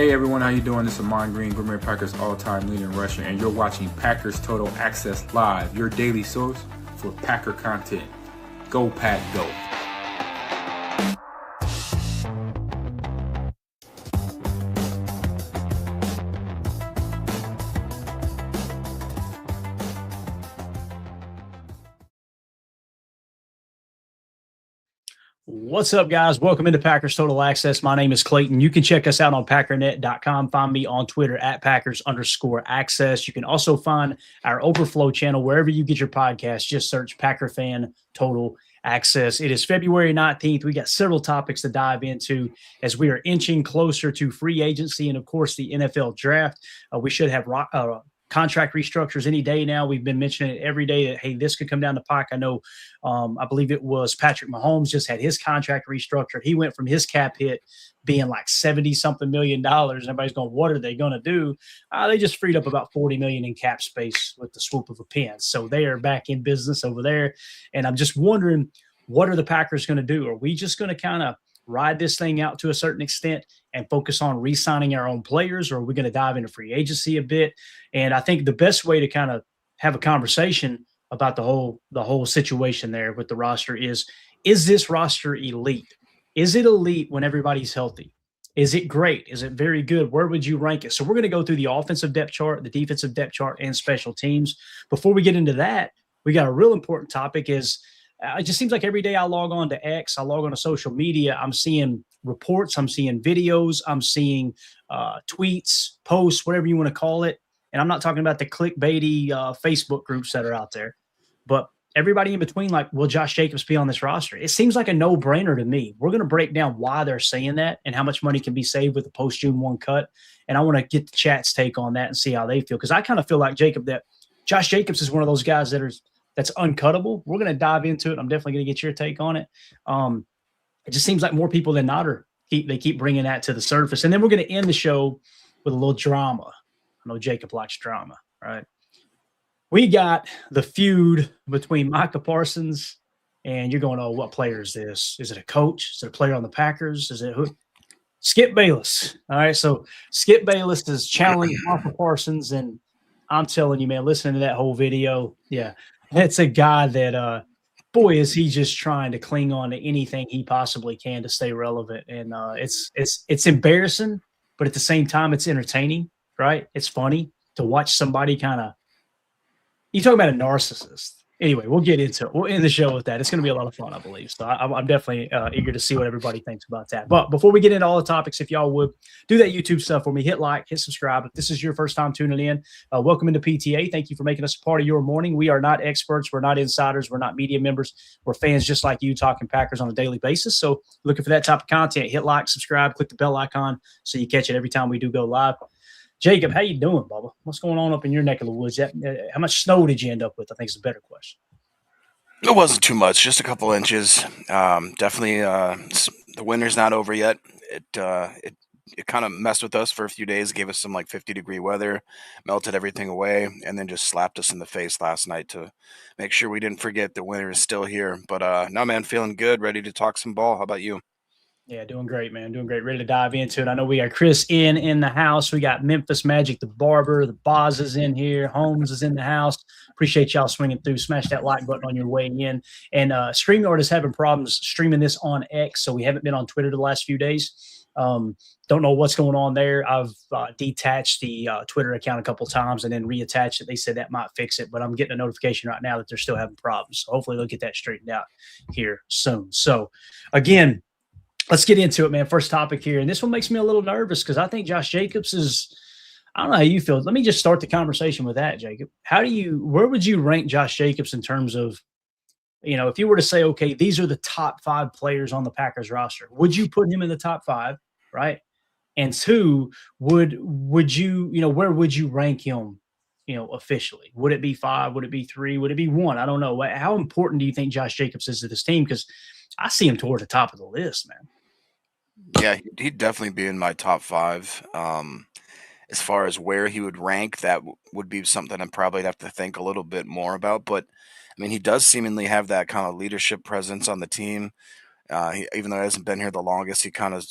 Hey everyone, how you doing? This is Amon Green, Green Bay Packers all-time leading rusher, and you're watching Packers Total Access Live, your daily source for Packer content. Go Pack, go! What's up, guys? Welcome into Packers Total Access. My name is Clayton. You can check us out on packernet.com. Find me on Twitter at Packers_access. You can also find our Overflow channel wherever you get your podcast. Just search Packer Fan Total Access. It is February 19th. We got several topics to dive into as we are inching closer to free agency and, of course, the NFL draft. We should have contract restructures any day now. We've been mentioning it every day that, hey, this could come down the pike. I know, I believe it was Patrick Mahomes just had his contract restructured. He went from his cap hit being like $70-something million. Everybody's going, what are they going to do? They just freed up about $40 million in cap space with the swoop of a pen. So they are back in business over there. And I'm just wondering, what are the Packers going to do? Are we just going to kind of ride this thing out to a certain extent and focus on re-signing our own players, or are we going to dive into free agency a bit? And I think the best way to kind of have a conversation about the whole situation there with the roster is this roster elite? Is it elite when everybody's healthy? Is it great? Is it very good? Where would you rank it? So we're going to go through the offensive depth chart, the defensive depth chart, and special teams. Before we get into that, we got a real important topic is it just seems like every day I log on to X, I log on to social media, I'm seeing reports, I'm seeing videos, I'm seeing tweets, posts, whatever you want to call it. And I'm not talking about the clickbaity Facebook groups that are out there, but everybody in between, like, will Josh Jacobs be on this roster? It seems like a no-brainer to me. We're going to break down why they're saying that and how much money can be saved with the post-June 1 cut. And I want to get the chat's take on that and see how they feel, because I kind of feel like that Josh Jacobs is one of those guys that's uncuttable. We're going to dive into it. I'm definitely going to get your take on it. It just seems like more people than not keep bringing that to the surface. And then we're going to end the show with a little drama. I know Jacob likes drama, right? We got the feud between Micah Parsons, and you're going, oh, what player is this? Is it a coach? Is it a player on the Packers? Is it who? Skip Bayless. All right, so Skip Bayless is challenging Micah Parsons, and I'm telling you, man, listening to that whole video, yeah, it's a guy that, boy, is he just trying to cling on to anything he possibly can to stay relevant. And it's embarrassing, but at the same time, it's entertaining, right? It's funny to watch somebody kind of – you talk about a narcissist. Anyway, we'll get into it. We'll end the show with that. It's going to be a lot of fun, I believe. So I'm definitely eager to see what everybody thinks about that. But before we get into all the topics, if y'all would do that YouTube stuff for me, hit like, hit subscribe. If this is your first time tuning in, welcome into PTA. Thank you for making us a part of your morning. We are not experts. We're not insiders. We're not media members. We're fans just like you talking Packers on a daily basis. So looking for that type of content, hit like, subscribe, click the bell icon so you catch it every time we do go live. Jacob, how you doing, Bubba? What's going on up in your neck of the woods? How much snow did you end up with? I think is a better question. It wasn't too much, just a couple inches. Definitely, the winter's not over yet. It kind of messed with us for a few days, gave us some like 50-degree weather, melted everything away, and then just slapped us in the face last night to make sure we didn't forget the winter is still here. But no, man, feeling good, ready to talk some ball. How about you? Yeah, doing great, man. Doing great. Ready to dive into it. I know we got Chris in the house. We got Memphis Magic, the barber. The Boz is in here. Holmes is in the house. Appreciate y'all swinging through. Smash that like button on your way in. And StreamYard is having problems streaming this on X, so we haven't been on Twitter the last few days. Don't know what's going on there. I've detached the Twitter account a couple times and then reattached it. They said that might fix it, but I'm getting a notification right now that they're still having problems. So hopefully they'll get that straightened out here soon. So, again, let's get into it, man. First topic here. And this one makes me a little nervous because I think Josh Jacobs is – I don't know how you feel. Let me just start the conversation with that, Jacob. Where would you rank Josh Jacobs in terms of, if you were to say, okay, these are the top 5 players on the Packers roster, would you put him in the top 5, right? And 2, would you, where would you rank him, officially? Would it be 5? Would it be 3? Would it be 1? I don't know. How important do you think Josh Jacobs is to this team? Because I see him toward the top of the list, man. Yeah, he'd definitely be in my top 5. As far as where he would rank, that would be something I'd probably have to think a little bit more about. But, I mean, he does seemingly have that kind of leadership presence on the team. Even though he hasn't been here the longest, he kind of,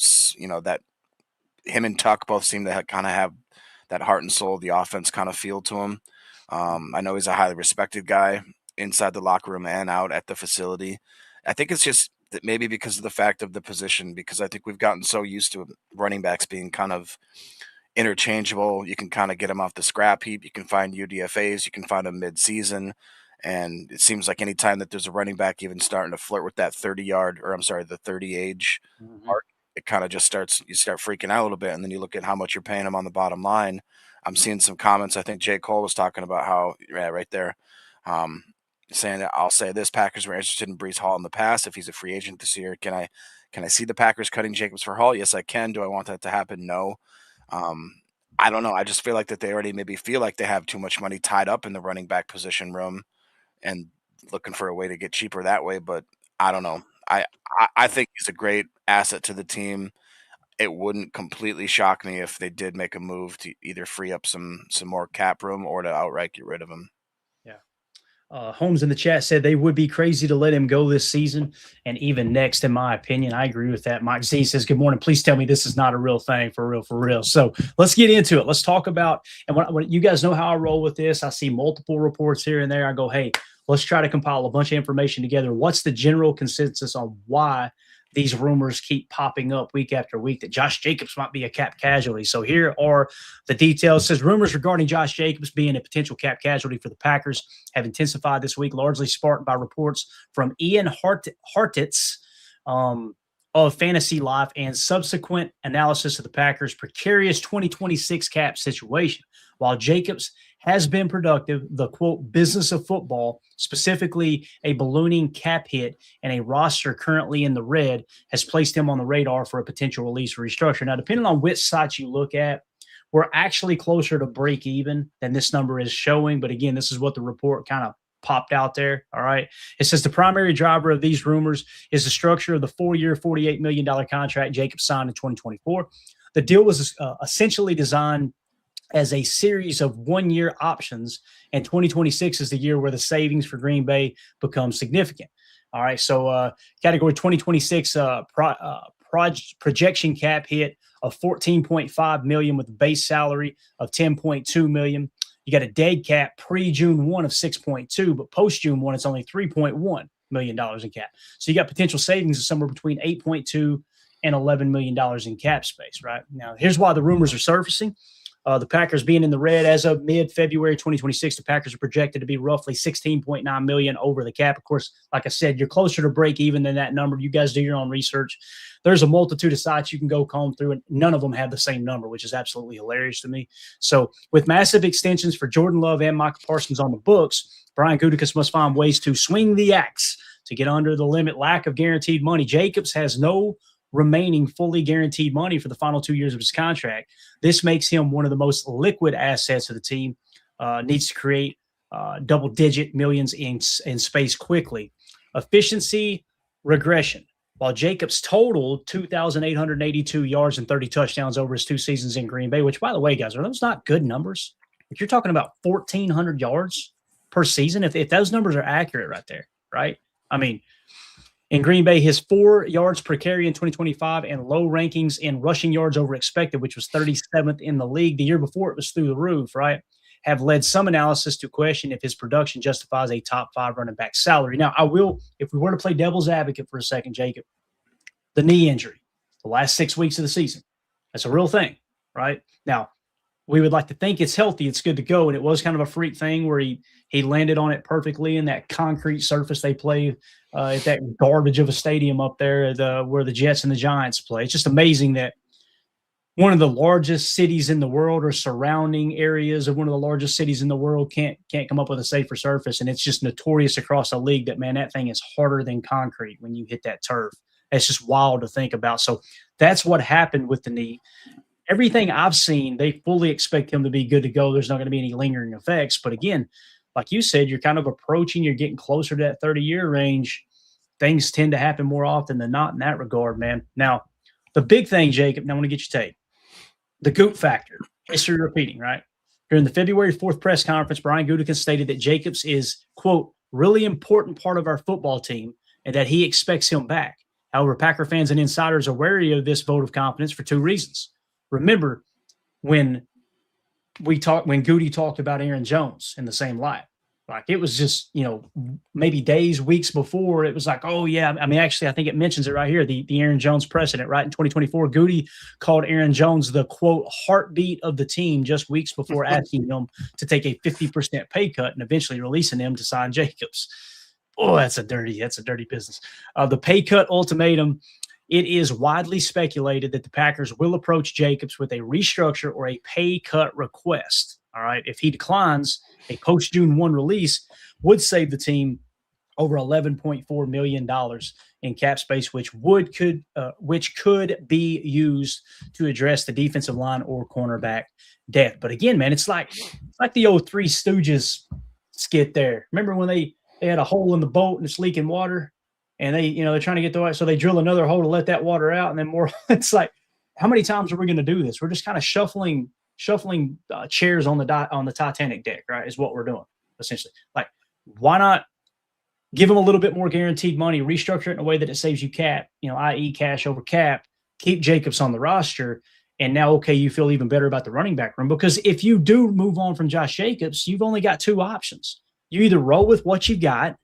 that him and Tuck both seem to kind of have that heart and soul of the offense kind of feel to him. I know he's a highly respected guy inside the locker room and out at the facility. I think it's just that maybe because of the fact of the position, because I think we've gotten so used to running backs being kind of interchangeable. You can kind of get them off the scrap heap. You can find UDFAs. You can find them mid-season. And it seems like anytime that there's a running back even starting to flirt with that the 30 age mark, it kind of just you start freaking out a little bit. And then you look at how much you're paying them on the bottom line. I'm seeing some comments. I think J. Cole was talking about how, right there, saying that I'll say this: Packers were interested in Breece Hall in the past. If he's a free agent this year, can I see the Packers cutting Jacobs for Hall? Yes, I can. Do I want that to happen? No. I don't know. I just feel like that they already maybe feel like they have too much money tied up in the running back position room and looking for a way to get cheaper that way. But I don't know. I think he's a great asset to the team. It wouldn't completely shock me if they did make a move to either free up some more cap room or to outright get rid of him. Holmes in the chat said they would be crazy to let him go this season and even next, in my opinion. I agree with that. Mike Z says, good morning. Please tell me this is not a real thing, for real. So let's get into it. Let's talk about, and when you guys know how I roll with this, I see multiple reports here and there. I go, hey, let's try to compile a bunch of information together. What's the general consensus on why these rumors keep popping up week after week that Josh Jacobs might be a cap casualty? So here are the details. It says rumors regarding Josh Jacobs being a potential cap casualty for the Packers have intensified this week, largely sparked by reports from Ian Hartitz of Fantasy Life and subsequent analysis of the Packers' precarious 2026 cap situation. While Jacobs has been productive, the, quote, business of football, specifically a ballooning cap hit and a roster currently in the red, has placed him on the radar for a potential release or restructure. Now, depending on which sites you look at, we're actually closer to break even than this number is showing. But again, this is what the report kind of popped out there. All right. It says the primary driver of these rumors is the structure of the 4-year, $48 million contract Jacobs signed in 2024. The deal was essentially designed as a series of one-year options, and 2026 is the year where the savings for Green Bay becomes significant. All right, so category 2026 projection cap hit of $14.5 million with a base salary of $10.2 million. You got a dead cap pre-June 1 of $6.2, but post-June 1, it's only $3.1 million in cap. So you got potential savings of somewhere between $8.2 and $11 million in cap space, right? Now, here's why the rumors are surfacing. The Packers being in the red as of mid-February 2026, the Packers are projected to be roughly $16.9 million over the cap. Of course, like I said, you're closer to break even than that number. You guys do your own research. There's a multitude of sites you can go comb through, and none of them have the same number, which is absolutely hilarious to me. So with massive extensions for Jordan Love and Micah Parsons on the books, Brian Gutekunst must find ways to swing the axe to get under the limit. Lack of guaranteed money. Jacobs has no remaining fully guaranteed money for the final 2 years of his contract. This makes him one of the most liquid assets of the team. Needs to create double-digit millions in space quickly. Efficiency regression. While Jacobs totaled 2,882 yards and 30 touchdowns over his 2 seasons in Green Bay, which, by the way, guys, are those not good numbers? If you're talking about 1,400 yards per season, if those numbers are accurate right there, right? I mean, in Green Bay, his 4 yards per carry in 2025 and low rankings in rushing yards over expected, which was 37th in the league. The year before, it was through the roof, right? Have led some analysis to question if his production justifies a top 5 running back salary. Now, I will, if we were to play devil's advocate for a second, Jacob, the knee injury, the last 6 weeks of the season, that's a real thing, right? Now, we would like to think it's healthy, it's good to go, and it was kind of a freak thing where he landed on it perfectly in that concrete surface they play at that garbage of a stadium up there where the Jets and the Giants play. It's just amazing that one of the largest cities in the world or surrounding areas of one of the largest cities in the world can't come up with a safer surface, and it's just notorious across the league that, man, that thing is harder than concrete when you hit that turf. It's just wild to think about. So that's what happened with the knee. Everything I've seen, they fully expect him to be good to go. There's not going to be any lingering effects. But again, like you said, you're kind of approaching, you're getting closer to that 30-year range. Things tend to happen more often than not in that regard, man. Now, the big thing, Jacob, and I want to get your take, the Goot factor, history repeating, right? During the February 4th press conference, Brian Gutekunst stated that Jacobs is, quote, really important part of our football team and that he expects him back. However, Packer fans and insiders are wary of this vote of confidence for 2 reasons. remember when Goody talked about Aaron Jones in the same light. Like it was just, maybe days, weeks before, it was like, oh yeah. I mean, actually, I think it mentions it right here, the Aaron Jones precedent, right? In 2024, Goody called Aaron Jones the quote heartbeat of the team just weeks before asking him to take a 50% pay cut and eventually releasing him to sign Jacobs. Oh, that's a dirty business. The pay cut ultimatum. It is widely speculated that the Packers will approach Jacobs with a restructure or a pay cut request. All right. If he declines, a post-June 1 release would save the team over $11.4 million in cap space, which could be used to address the defensive line or cornerback depth. But again, man, it's like the old Three Stooges skit there. Remember when they had a hole in the boat and it's leaking water? And they're trying to get the water, so they drill another hole to let that water out, and then more. It's like, how many times are we going to do this? We're just kind of shuffling chairs on the Titanic deck, right? Is what we're doing essentially. Like, why not give them a little bit more guaranteed money, restructure it in a way that it saves you cap, i.e., cash over cap. Keep Jacobs on the roster, and now you feel even better about the running back room, because if you do move on from Josh Jacobs, you've only got two options. You either roll with what you got,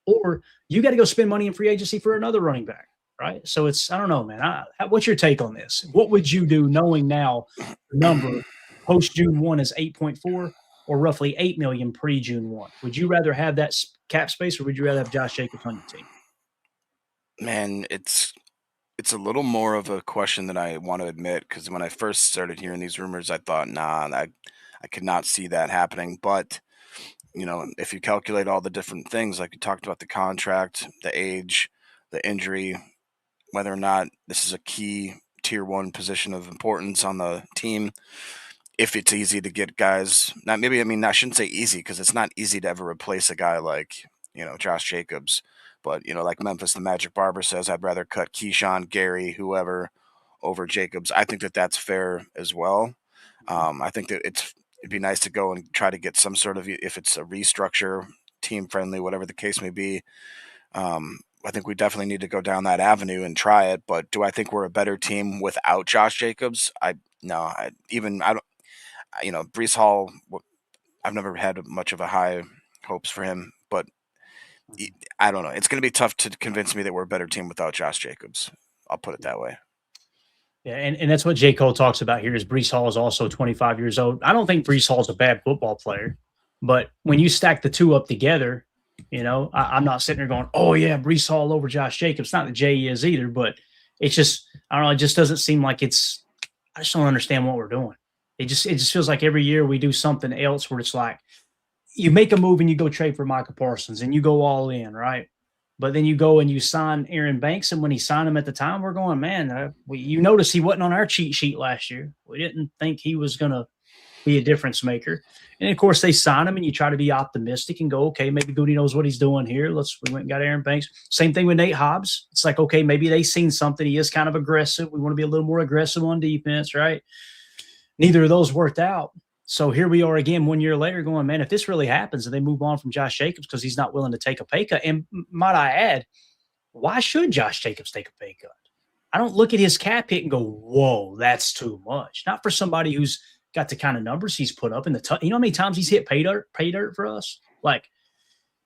or you got to go spend money in free agency for another running back, right? So I don't know, man. What's your take on this? What would you do knowing now the number post-June 1 is 8.4 or roughly $8 million pre-June 1? Would you rather have that cap space, or would you rather have Josh Jacobs on your team? Man, it's a little more of a question than I want to admit, because when I first started hearing these rumors, I thought, I could not see that happening. But if you calculate all the different things, like you talked about, the contract, the age, the injury, whether or not this is a key tier 1 position of importance on the team, if it's easy to get guys, I shouldn't say easy, because it's not easy to ever replace a guy like, Josh Jacobs. But, like Memphis the Magic Barber says, I'd rather cut Keyshawn, Gary, whoever over Jacobs. I think that that's fair as well. I think that it'd be nice to go and try to get some sort of, if it's a restructure, team friendly, whatever the case may be. I think we definitely need to go down that avenue and try it. But do I think we're a better team without Josh Jacobs? Breece Hall, I've never had much of a high hopes for him, but I don't know. It's going to be tough to convince me that we're a better team without Josh Jacobs. I'll put it that way. Yeah, and that's what J. Cole talks about here, is Breece Hall is also 25 years old. I don't think Breece Hall is a bad football player, but when you stack the two up together, I'm not sitting there going, oh yeah, Breece Hall over Josh Jacobs. Not that Jay is either, but it's just, I don't know, it just doesn't seem like I just don't understand what we're doing. It just feels like every year we do something else where it's like, you make a move and you go trade for Micah Parsons and you go all in, right? But then you go and you sign Aaron Banks, and when he signed him at the time, we're going, man, you notice he wasn't on our cheat sheet last year. We didn't think he was going to be a difference maker. And, of course, they sign him, and you try to be optimistic and go, okay, maybe Goody knows what he's doing here. We went and got Aaron Banks. Same thing with Nate Hobbs. It's like, okay, maybe they've seen something. He is kind of aggressive. We want to be a little more aggressive on defense, right? Neither of those worked out. So here we are again 1 year later going, man, if this really happens and they move on from Josh Jacobs because he's not willing to take a pay cut, and might I add, why should Josh Jacobs take a pay cut? I don't look at his cap hit and go, whoa, that's too much. Not for somebody who's got the kind of numbers he's put up in the you know how many times he's hit pay dirt for us?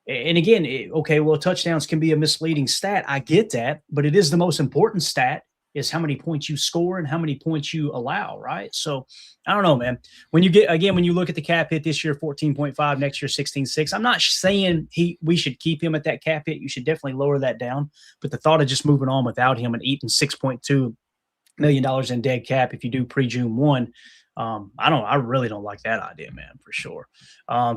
And again, touchdowns can be a misleading stat. I get that, but it is the most important stat, is how many points you score and how many points you allow, right? So I don't know, man. When you look at the cap hit this year, 14.5, next year, 16.6, I'm not saying we should keep him at that cap hit. You should definitely lower that down. But the thought of just moving on without him and eating $6.2 million in dead cap if you do pre-June 1, I really don't like that idea, man, for sure.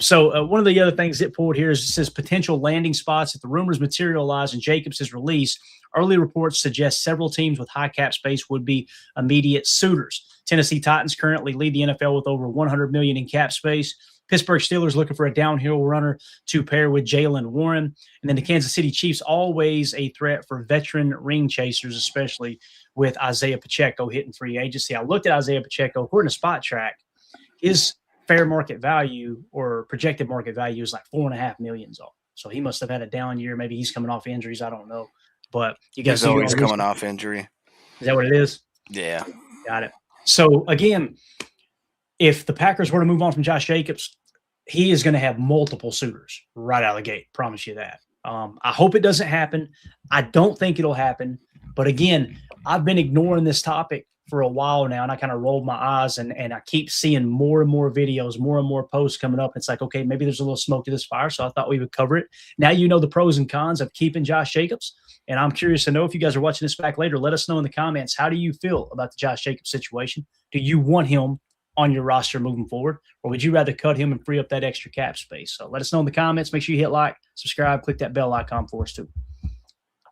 So one of the other things that pulled here is it says potential landing spots. If the rumors materialize and Jacobs is released, early reports suggest several teams with high cap space would be immediate suitors. Tennessee Titans currently lead the NFL with over $100 million in cap space. Pittsburgh Steelers looking for a downhill runner to pair with Jalen Warren. And then the Kansas City Chiefs, always a threat for veteran ring chasers, especially with Isaiah Pacheco hitting free agency. I looked at Isaiah Pacheco. According to Spot Track, his fair market value or projected market value is like $4.5 million. So he must have had a down year. Maybe he's coming off injuries. I don't know. But you guys he's always coming off injury. Is that what it is? Yeah. Got it. So again, if the Packers were to move on from Josh Jacobs, he is going to have multiple suitors right out of the gate. Promise you that. I hope it doesn't happen. I don't think it'll happen. But again, I've been ignoring this topic for a while now, and I kind of rolled my eyes, and I keep seeing more and more videos, more and more posts coming up. It's like, okay, maybe there's a little smoke to this fire, so I thought we would cover it. Now you know the pros and cons of keeping Josh Jacobs, and I'm curious to know if you guys are watching this back later. Let us know in the comments. How do you feel about the Josh Jacobs situation? Do you want him on your roster moving forward, or would you rather cut him and free up that extra cap space? So let us know in the comments. Make sure you hit like, subscribe, click that bell icon for us too.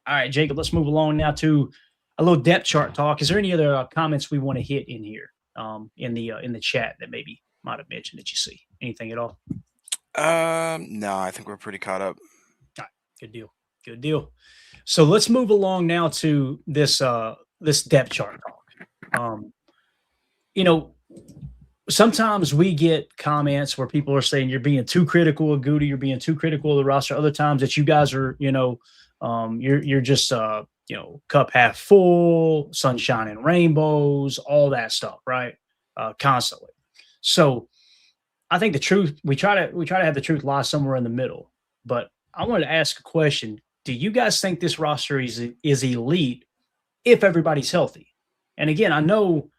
All right, Jacob, let's move along now to a little depth chart talk. Is there any other comments we want to hit in here in the chat that maybe might have mentioned that you see? Anything at all? No, I think we're pretty caught up. All right, good deal. Good deal. So let's move along now to this this depth chart talk. Sometimes we get comments where people are saying you're being too critical of Goody, you're being too critical of the roster. Other times that you guys are, you're just cup half full, sunshine and rainbows, all that stuff, right? Constantly. So I think the truth, we try to have the truth lie somewhere in the middle. But I wanted to ask a question. Do you guys think this roster is elite if everybody's healthy? And again, I know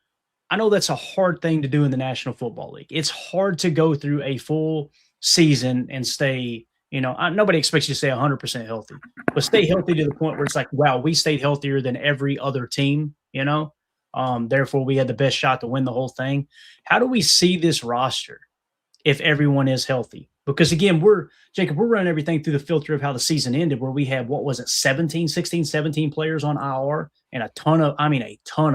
that's a hard thing to do in the National Football League. It's hard to go through a full season and stay, nobody expects you to stay 100% healthy, but stay healthy to the point where it's like, wow, we stayed healthier than every other team, therefore we had the best shot to win the whole thing. How do we see this roster if everyone is healthy? Because again, we're running everything through the filter of how the season ended, where we had, 17 players on IR and a ton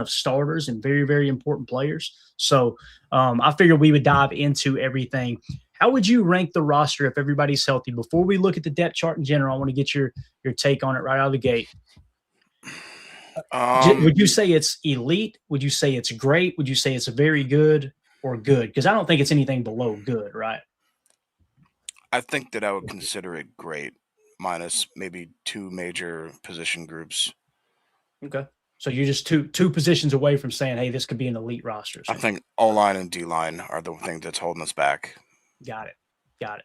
of starters and very, very important players. So I figured we would dive into everything. How would you rank the roster if everybody's healthy? Before we look at the depth chart in general, I want to get your take on it right out of the gate. Would you say it's elite? Would you say it's great? Would you say it's very good or good? Because I don't think it's anything below good, right? I think that I would consider it great, minus maybe two major position groups. Okay. So you're just two positions away from saying, hey, this could be an elite roster. I think O-line and D-line are the thing that's holding us back. Got it.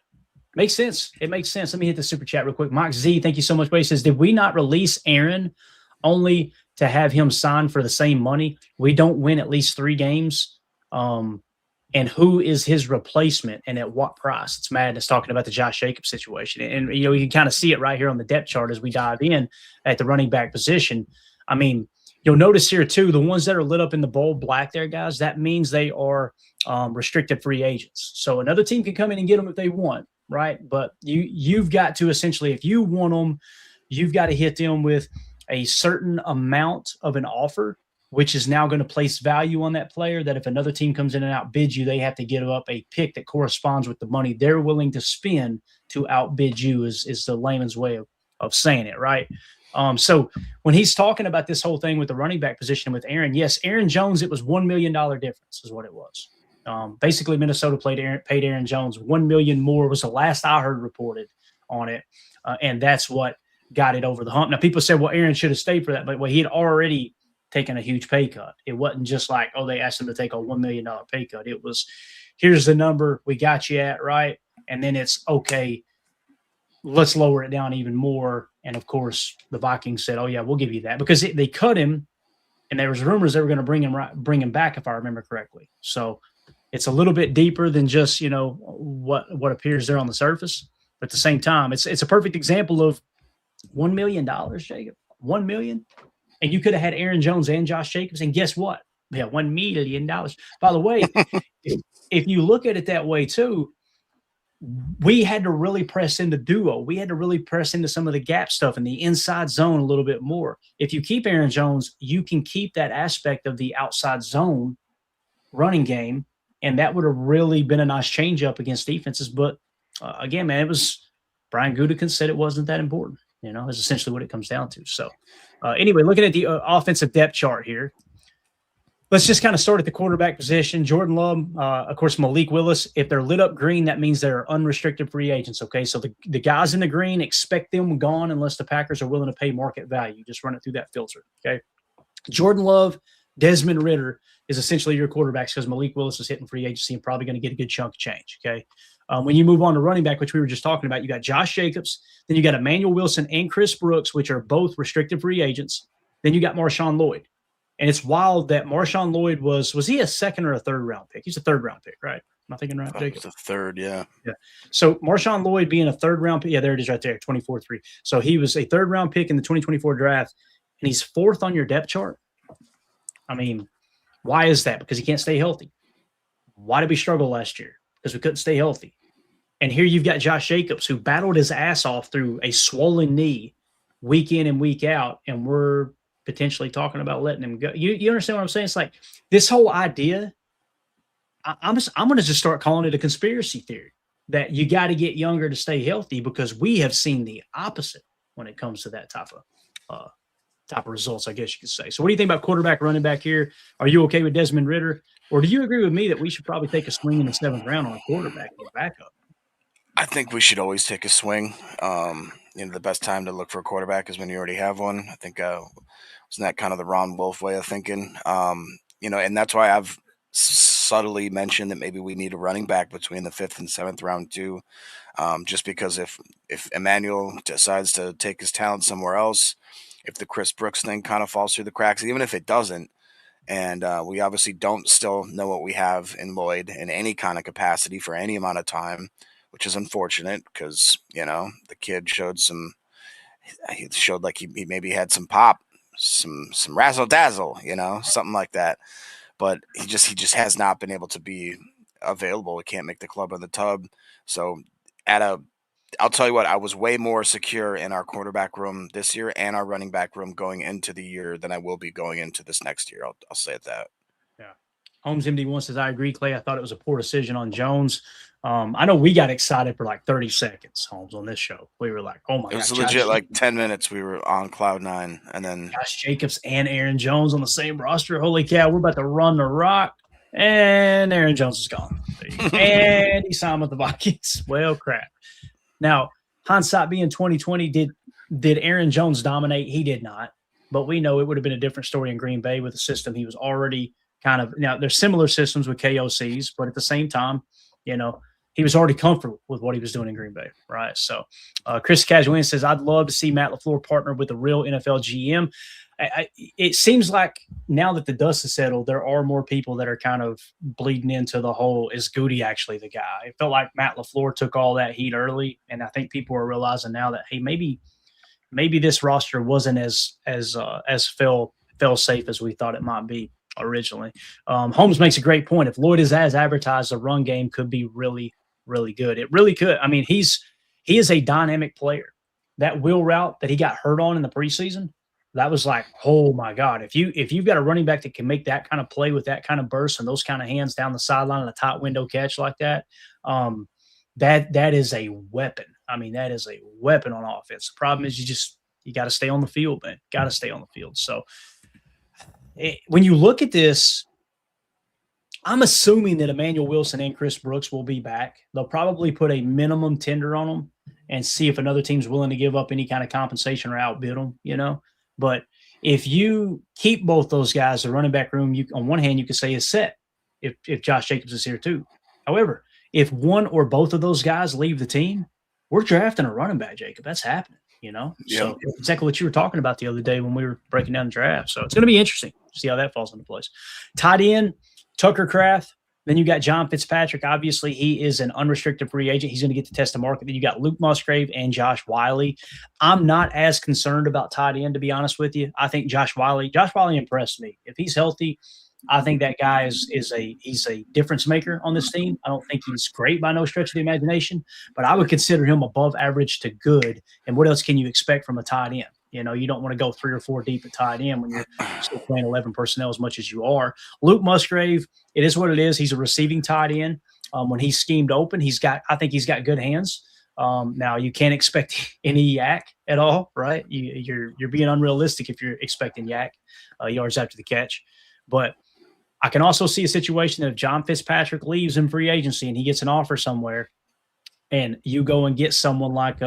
Makes sense. It makes sense. Let me hit the super chat real quick. Mike Z, thank you so much. But he says, did we not release Aaron only to have him sign for the same money? We don't win at least 3 games. And who is his replacement and at what price? It's madness talking about the Josh Jacobs situation. And, you can kind of see it right here on the depth chart as we dive in at the running back position. I mean, you'll notice here too, the ones that are lit up in the bold black there, guys, that means they are restricted free agents. So another team can come in and get them if they want, right? But you've got to essentially, if you want them, you've got to hit them with a certain amount of an offer, which is now going to place value on that player, that if another team comes in and outbids you, they have to give up a pick that corresponds with the money they're willing to spend to outbid you, is the layman's way of saying it, right? So when he's talking about this whole thing with the running back position with Aaron, yes, Aaron Jones, it was $1 million difference is what it was. Basically, Minnesota paid Aaron Jones $1 million more was the last I heard reported on it, and that's what got it over the hump. Now, people said, well, Aaron should have stayed for that, but he had already taken a huge pay cut. It wasn't just like, oh, they asked him to take a $1 million pay cut. It was, here's the number we got you at, right? And then it's, okay, let's lower it down even more. And, of course, the Vikings said, oh, yeah, we'll give you that. Because they cut him, and there was rumors they were going to bring him back, if I remember correctly. So it's a little bit deeper than just, what appears there on the surface. But at the same time, it's a perfect example of $1 million, Jacob. $1 million. And you could have had Aaron Jones and Josh Jacobs, and guess what? Yeah, $1 million. By the way, if you look at it that way too, we had to really press into duo. We had to really press into some of the gap stuff in the inside zone a little bit more. If you keep Aaron Jones, you can keep that aspect of the outside zone running game, and that would have really been a nice change up against defenses. But again, man, it was Brian Gutekunst said it wasn't that important. Is essentially what it comes down to. So anyway, looking at the offensive depth chart here, let's just kind of start at the quarterback position. Jordan Love, of course, Malik Willis. If they're lit up green, that means they're unrestricted free agents, okay? So the guys in the green, expect them gone unless the Packers are willing to pay market value. Just run it through that filter, okay? Jordan Love, Desmond Ridder is essentially your quarterback because Malik Willis is hitting free agency and probably going to get a good chunk of change. Okay. When you move on to running back, which we were just talking about, you got Josh Jacobs, then you got Emmanuel Wilson and Chris Brooks, which are both restricted free agents. Then you got Marshawn Lloyd. And it's wild that Marshawn Lloyd was he a second or a third round pick? He's a third round pick, right? Am I thinking right, Jacob? It's a third, yeah. Yeah. So Marshawn Lloyd being a third round pick, yeah, there it is right there, 24-3. So he was a third round pick in the 2024 draft, and he's fourth on your depth chart. I mean, why is that? Because he can't stay healthy. Why did we struggle last year? Because we couldn't stay healthy. And here you've got Josh Jacobs, who battled his ass off through a swollen knee week in and week out, and we're potentially talking about letting him go. You understand what I'm saying? It's like this whole idea, I'm going to just start calling it a conspiracy theory that you got to get younger to stay healthy, because we have seen the opposite when it comes to that type of results, I guess you could say. So what do you think about quarterback, running back here? Are you okay with Desmond Ridder? Or do you agree with me that we should probably take a swing in the 7th round on a quarterback and backup? I think we should always take a swing. The best time to look for a quarterback is when you already have one. I think wasn't that kind of the Ron Wolf way of thinking? And that's why I've subtly mentioned that maybe we need a running back between the 5th and 7th round too. Just because if Emmanuel decides to take his talent somewhere else, if the Chris Brooks thing kind of falls through the cracks, even if it doesn't, and we obviously don't still know what we have in Lloyd in any kind of capacity for any amount of time, which is unfortunate because, the kid showed like he maybe had some pop, some razzle dazzle, something like that. But he just has not been able to be available. He can't make the club on the tub. So I'll tell you what, I was way more secure in our quarterback room this year and our running back room going into the year than I will be going into this next year. I'll say it that. Yeah. Holmes MD1 says, I agree, Clay. I thought it was a poor decision on Jones. I know we got excited for like 30 seconds, Holmes, on this show. We were like, oh my God. It was legit like 10 minutes. We were on cloud 9. And then Josh Jacobs and Aaron Jones on the same roster. Holy cow, we're about to run the rock. And Aaron Jones is gone. And he signed with the Vikings. Well, crap. Now, hindsight being 2020, did Aaron Jones dominate? He did not. But we know it would have been a different story in Green Bay with the system he was already kind of – now, there's similar systems with KOCs, but at the same time, he was already comfortable with what he was doing in Green Bay, right? So Chris Casualty says, I'd love to see Matt LaFleur partner with a real NFL GM. It seems like now that the dust has settled, there are more people that are kind of bleeding into the whole, is Goody actually the guy? It felt like Matt LaFleur took all that heat early, and I think people are realizing now that, hey, maybe this roster wasn't as fail safe as we thought it might be originally. Holmes makes a great point. If Lloyd is as advertised, the run game could be really, really good. It really could. I mean, he is a dynamic player. That wheel route that he got hurt on in the preseason, that was like, oh my God. If you've got a running back that can make that kind of play with that kind of burst and those kind of hands down the sideline and a tight window catch like that, that is a weapon. I mean, that is a weapon on offense. The problem is you got to stay on the field, man. Got to stay on the field. So when you look at this, I'm assuming that Emmanuel Wilson and Chris Brooks will be back. They'll probably put a minimum tender on them and see if another team's willing to give up any kind of compensation or outbid them, But if you keep both those guys, the running back room, on one hand, you could say is set if Josh Jacobs is here too. However, if one or both of those guys leave the team, we're drafting a running back, Jacob. That's happening, Yep. So exactly what you were talking about the other day when we were breaking down the draft. So it's going to be interesting to see how that falls into place. Tight end, Tucker Kraft. Then you got John Fitzpatrick. Obviously, he is an unrestricted free agent. He's going to get to test the market. Then you got Luke Musgrave and Josh Wiley. I'm not as concerned about tight end, to be honest with you. I think Josh Wiley impressed me. If he's healthy, I think that guy he's a difference maker on this team. I don't think he's great by no stretch of the imagination, but I would consider him above average to good. And what else can you expect from a tight end? You don't want to go 3 or 4 deep at tight end when you're still playing 11 personnel as much as you are. Luke Musgrave, it is what it is. He's a receiving tight end. When he's schemed open, I think he's got good hands. Now you can't expect any yak at all, right? You're being unrealistic if you're expecting yak yards after the catch. But I can also see a situation that if John Fitzpatrick leaves in free agency and he gets an offer somewhere, and you go and get someone like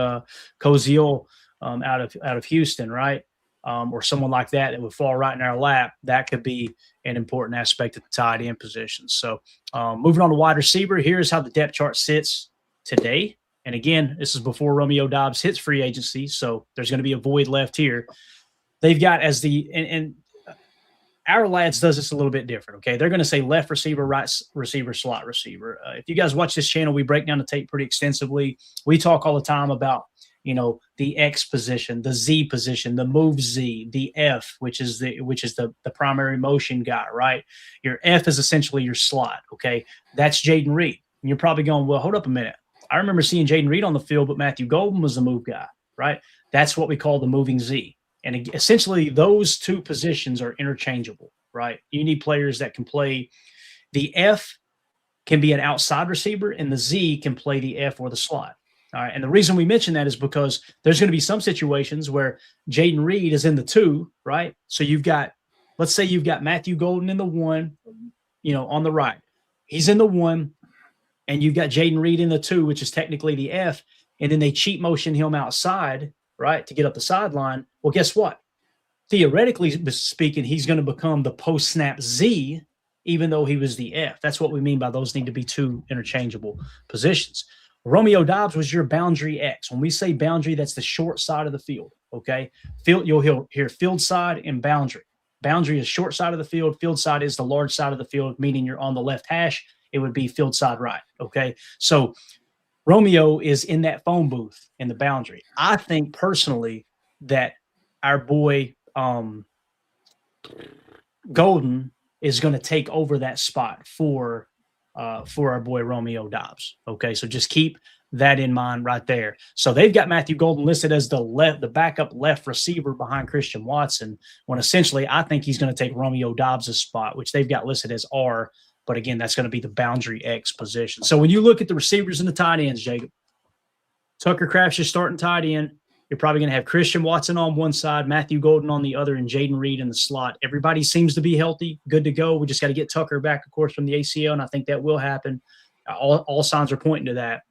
Koziel out of Houston, right? Or someone like that would fall right in our lap. That could be an important aspect of the tight end position. So moving on to wide receiver, here's how the depth chart sits today. And again, this is before Romeo Doubs hits free agency, so there's going to be a void left here. They've got as and our lads does this a little bit different, okay? They're going to say left receiver, right receiver, slot receiver. If you guys watch this channel, we break down the tape pretty extensively. We talk all the time about, the X position, the Z position, the move Z, the F, which is the primary motion guy, right? Your F is essentially your slot, okay? That's Jaden Reed. And you're probably going, well, hold up a minute. I remember seeing Jaden Reed on the field, but Matthew Golden was the move guy, right? That's what we call the moving Z. And essentially, those two positions are interchangeable, right? You need players that can play. The F can be an outside receiver, and the Z can play the F or the slot. All right. And the reason we mention that is because there's going to be some situations where Jaden Reed is in the 2, right? So let's say you've got Matthew Golden in the 1, on the right. He's in the 1, and you've got Jaden Reed in the 2, which is technically the F, and then they cheat motion him outside, right, to get up the sideline. Well, guess what? Theoretically speaking, he's going to become the post-snap Z, even though he was the F. That's what we mean by those need to be two interchangeable positions. Romeo Doubs was your boundary X. When we say boundary, that's the short side of the field, okay? You'll hear field side and boundary. Boundary is short side of the field. Field side is the large side of the field, meaning you're on the left hash. It would be field side right, okay? So Romeo is in that phone booth in the boundary. I think personally that our boy Golden is going to take over that spot for our boy Romeo Doubs. Okay, so just keep that in mind right there. So they've got Matthew Golden listed as the backup left receiver behind Christian Watson, when essentially I think he's going to take Romeo Doubs' spot, which they've got listed as R. But again, that's going to be the boundary X position. So when you look at the receivers and the tight ends, Jacob, Tucker Kraft's your starting tight end. You're probably going to have Christian Watson on one side, Matthew Golden on the other, and Jaden Reed in the slot. Everybody seems to be healthy, good to go. We just got to get Tucker back, of course, from the ACL, and I think that will happen. All signs are pointing to that.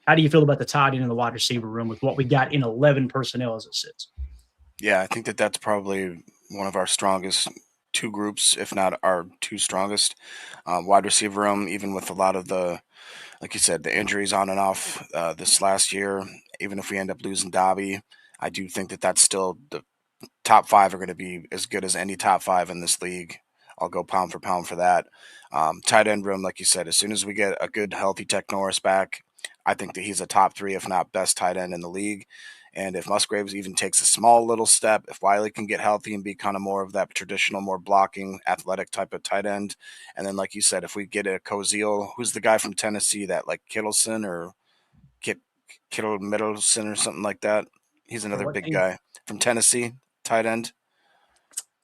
How do you feel about the tight end and the wide receiver room with what we got in 11 personnel as it sits? Yeah, I think that's probably one of our strongest two groups, if not our two strongest. Wide receiver room, even with a lot of like you said, the injuries on and off this last year, even if we end up losing Dobby, I do think that's still the top 5 are going to be as good as any top 5 in this league. I'll go pound for pound for that. Tight end room, like you said, as soon as we get a good, healthy Tech Norris back, I think that he's a top 3, if not best tight end in the league. And if Musgraves even takes a small little step, if Wiley can get healthy and be kind of more of that traditional, more blocking, athletic type of tight end, and then like you said, if we get a Koziel, who's the guy from Tennessee, that like Kittleson or Kittle Middleton or something like that, he's another big guy from Tennessee, tight end.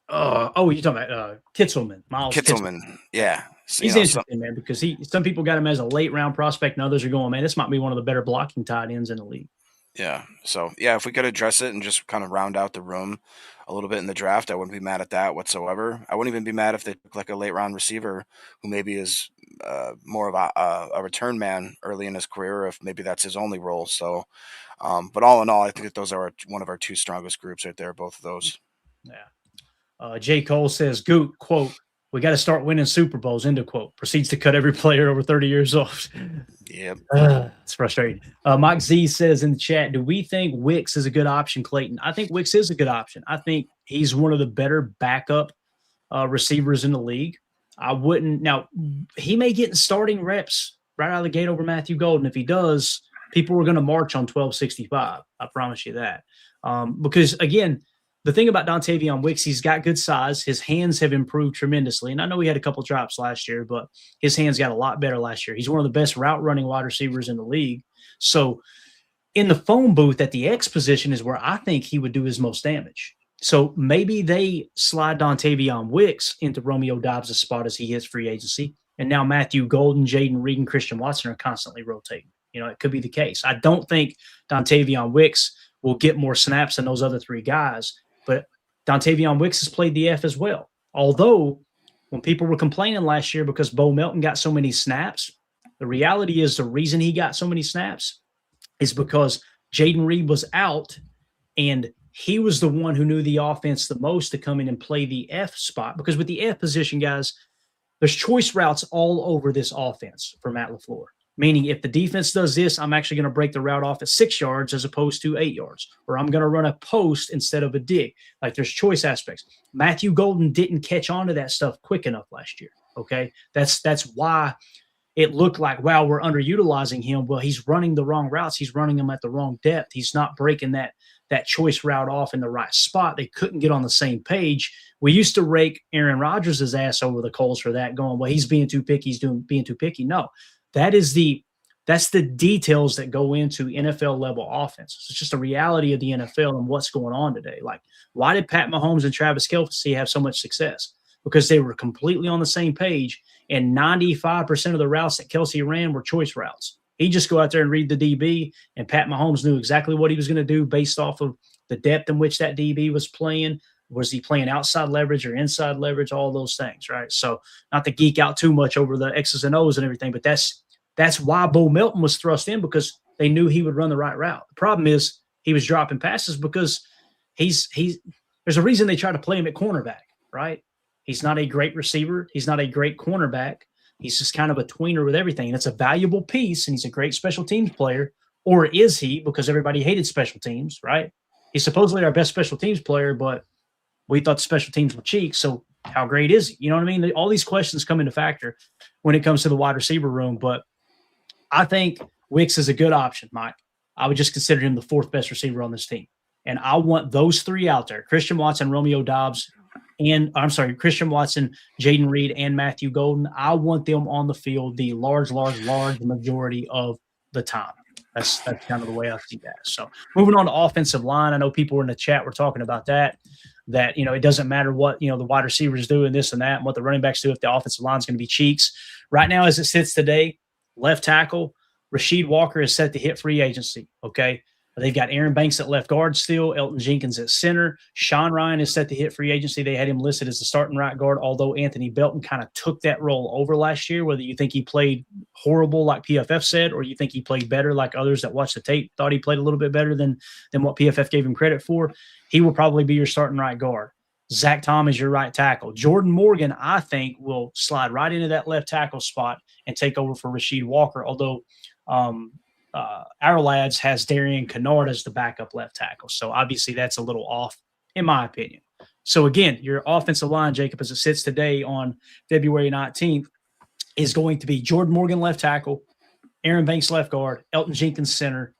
You're talking about Kitzelman, Miles Kitzelman. Yeah. So, he's interesting, man, because some people got him as a late round prospect, and others are going, man, this might be one of the better blocking tight ends in the league. Yeah. So, yeah, if we could address it and just kind of round out the room a little bit in the draft, I wouldn't be mad at that whatsoever. I wouldn't even be mad if they took like a late round receiver who maybe is more of a return man early in his career, or if maybe that's his only role. So, but all in all, I think that those are one of our two strongest groups right there, both of those. Yeah. J. Cole says, Goot, quote, "We got to start winning Super Bowls," end of quote. Proceeds to cut every player over 30 years old. Yep. It's frustrating. Mike Z says in the chat, do we think Wicks is a good option, Clayton? I think Wicks is a good option. I think he's one of the better backup receivers in the league. I wouldn't – now, he may get starting reps right out of the gate over Matthew Golden. If he does, people are going to march on 1265. I promise you that. Because, again – the thing about Dontavion Wicks, he's got good size. His hands have improved tremendously. And I know he had a couple drops last year, but his hands got a lot better last year. He's one of the best route running wide receivers in the league. So in the phone booth at the X position is where I think he would do his most damage. So maybe they slide Dontavion Wicks into Romeo Doubs' spot as he hits free agency. And now Matthew Golden, Jaden Reed, and Christian Watson are constantly rotating. It could be the case. I don't think Dontavion Wicks will get more snaps than those other 3 guys. But Dontavion Wicks has played the F as well. Although, when people were complaining last year because Bo Melton got so many snaps, the reality is the reason he got so many snaps is because Jaden Reed was out and he was the one who knew the offense the most to come in and play the F spot. Because with the F position, guys, there's choice routes all over this offense for Matt LaFleur. Meaning if the defense does this, I'm actually going to break the route off at 6 yards as opposed to 8 yards. Or I'm going to run a post instead of a dig. Like there's choice aspects. Matthew Golden didn't catch on to that stuff quick enough last year. Okay. That's why it looked like, wow, we're underutilizing him. Well, he's running the wrong routes. He's running them at the wrong depth. He's not breaking that choice route off in the right spot. They couldn't get on the same page. We used to rake Aaron Rodgers' ass over the coals for that, going, well, he's being too picky. He's being too picky. No, that's the details that go into NFL level offenses. It's just a reality of the NFL and what's going on today. Like, why did Pat Mahomes and Travis Kelce have so much success? Because they were completely on the same page, and 95% of the routes that Kelce ran were choice routes. He'd just go out there and read the DB, and Pat Mahomes knew exactly what he was going to do based off of the depth in which that DB was playing. Was he playing outside leverage or inside leverage? All those things, right? So not to geek out too much over the X's and O's and everything, but that's why Bo Melton was thrust in, because they knew he would run the right route. The problem is he was dropping passes because there's a reason they try to play him at cornerback, right? He's not a great receiver. He's not a great cornerback. He's just kind of a tweener with everything. And it's a valuable piece, and he's a great special teams player. Or is he? Because everybody hated special teams, right? He's supposedly our best special teams player, but we thought the special teams were cheap. So how great is he? You know what I mean? All these questions come into factor when it comes to the wide receiver room. But I think Wicks is a good option, Mike. I would just consider him the fourth best receiver on this team. And I want those three out there, Christian Watson, Romeo Doubs, Christian Watson, Jaden Reed, and Matthew Golden. I want them on the field the large majority of the time. That's kind of the way I see that. So moving on to offensive line, I know people in the chat were talking about that it doesn't matter what, the wide receivers do and this and that and what the running backs do if the offensive line is going to be cheeks. Right now, as it sits today, left tackle, Rasheed Walker is set to hit free agency, okay? They've got Aaron Banks at left guard still, Elton Jenkins at center. Sean Ryan is set to hit free agency. They had him listed as the starting right guard, although Anthony Belton kind of took that role over last year, whether you think he played horrible like PFF said, or you think he played better like others that watched the tape thought he played a little bit better than what PFF gave him credit for. He will probably be your starting right guard. Zach Tom is your right tackle. Jordan Morgan, I think, will slide right into that left tackle spot and take over for Rasheed Walker, although our lads has Darian Kennard as the backup left tackle. So obviously that's a little off, in my opinion. So again, your offensive line, Jacob, as it sits today on February 19th, is going to be Jordan Morgan left tackle, Aaron Banks left guard, Elton Jenkins center,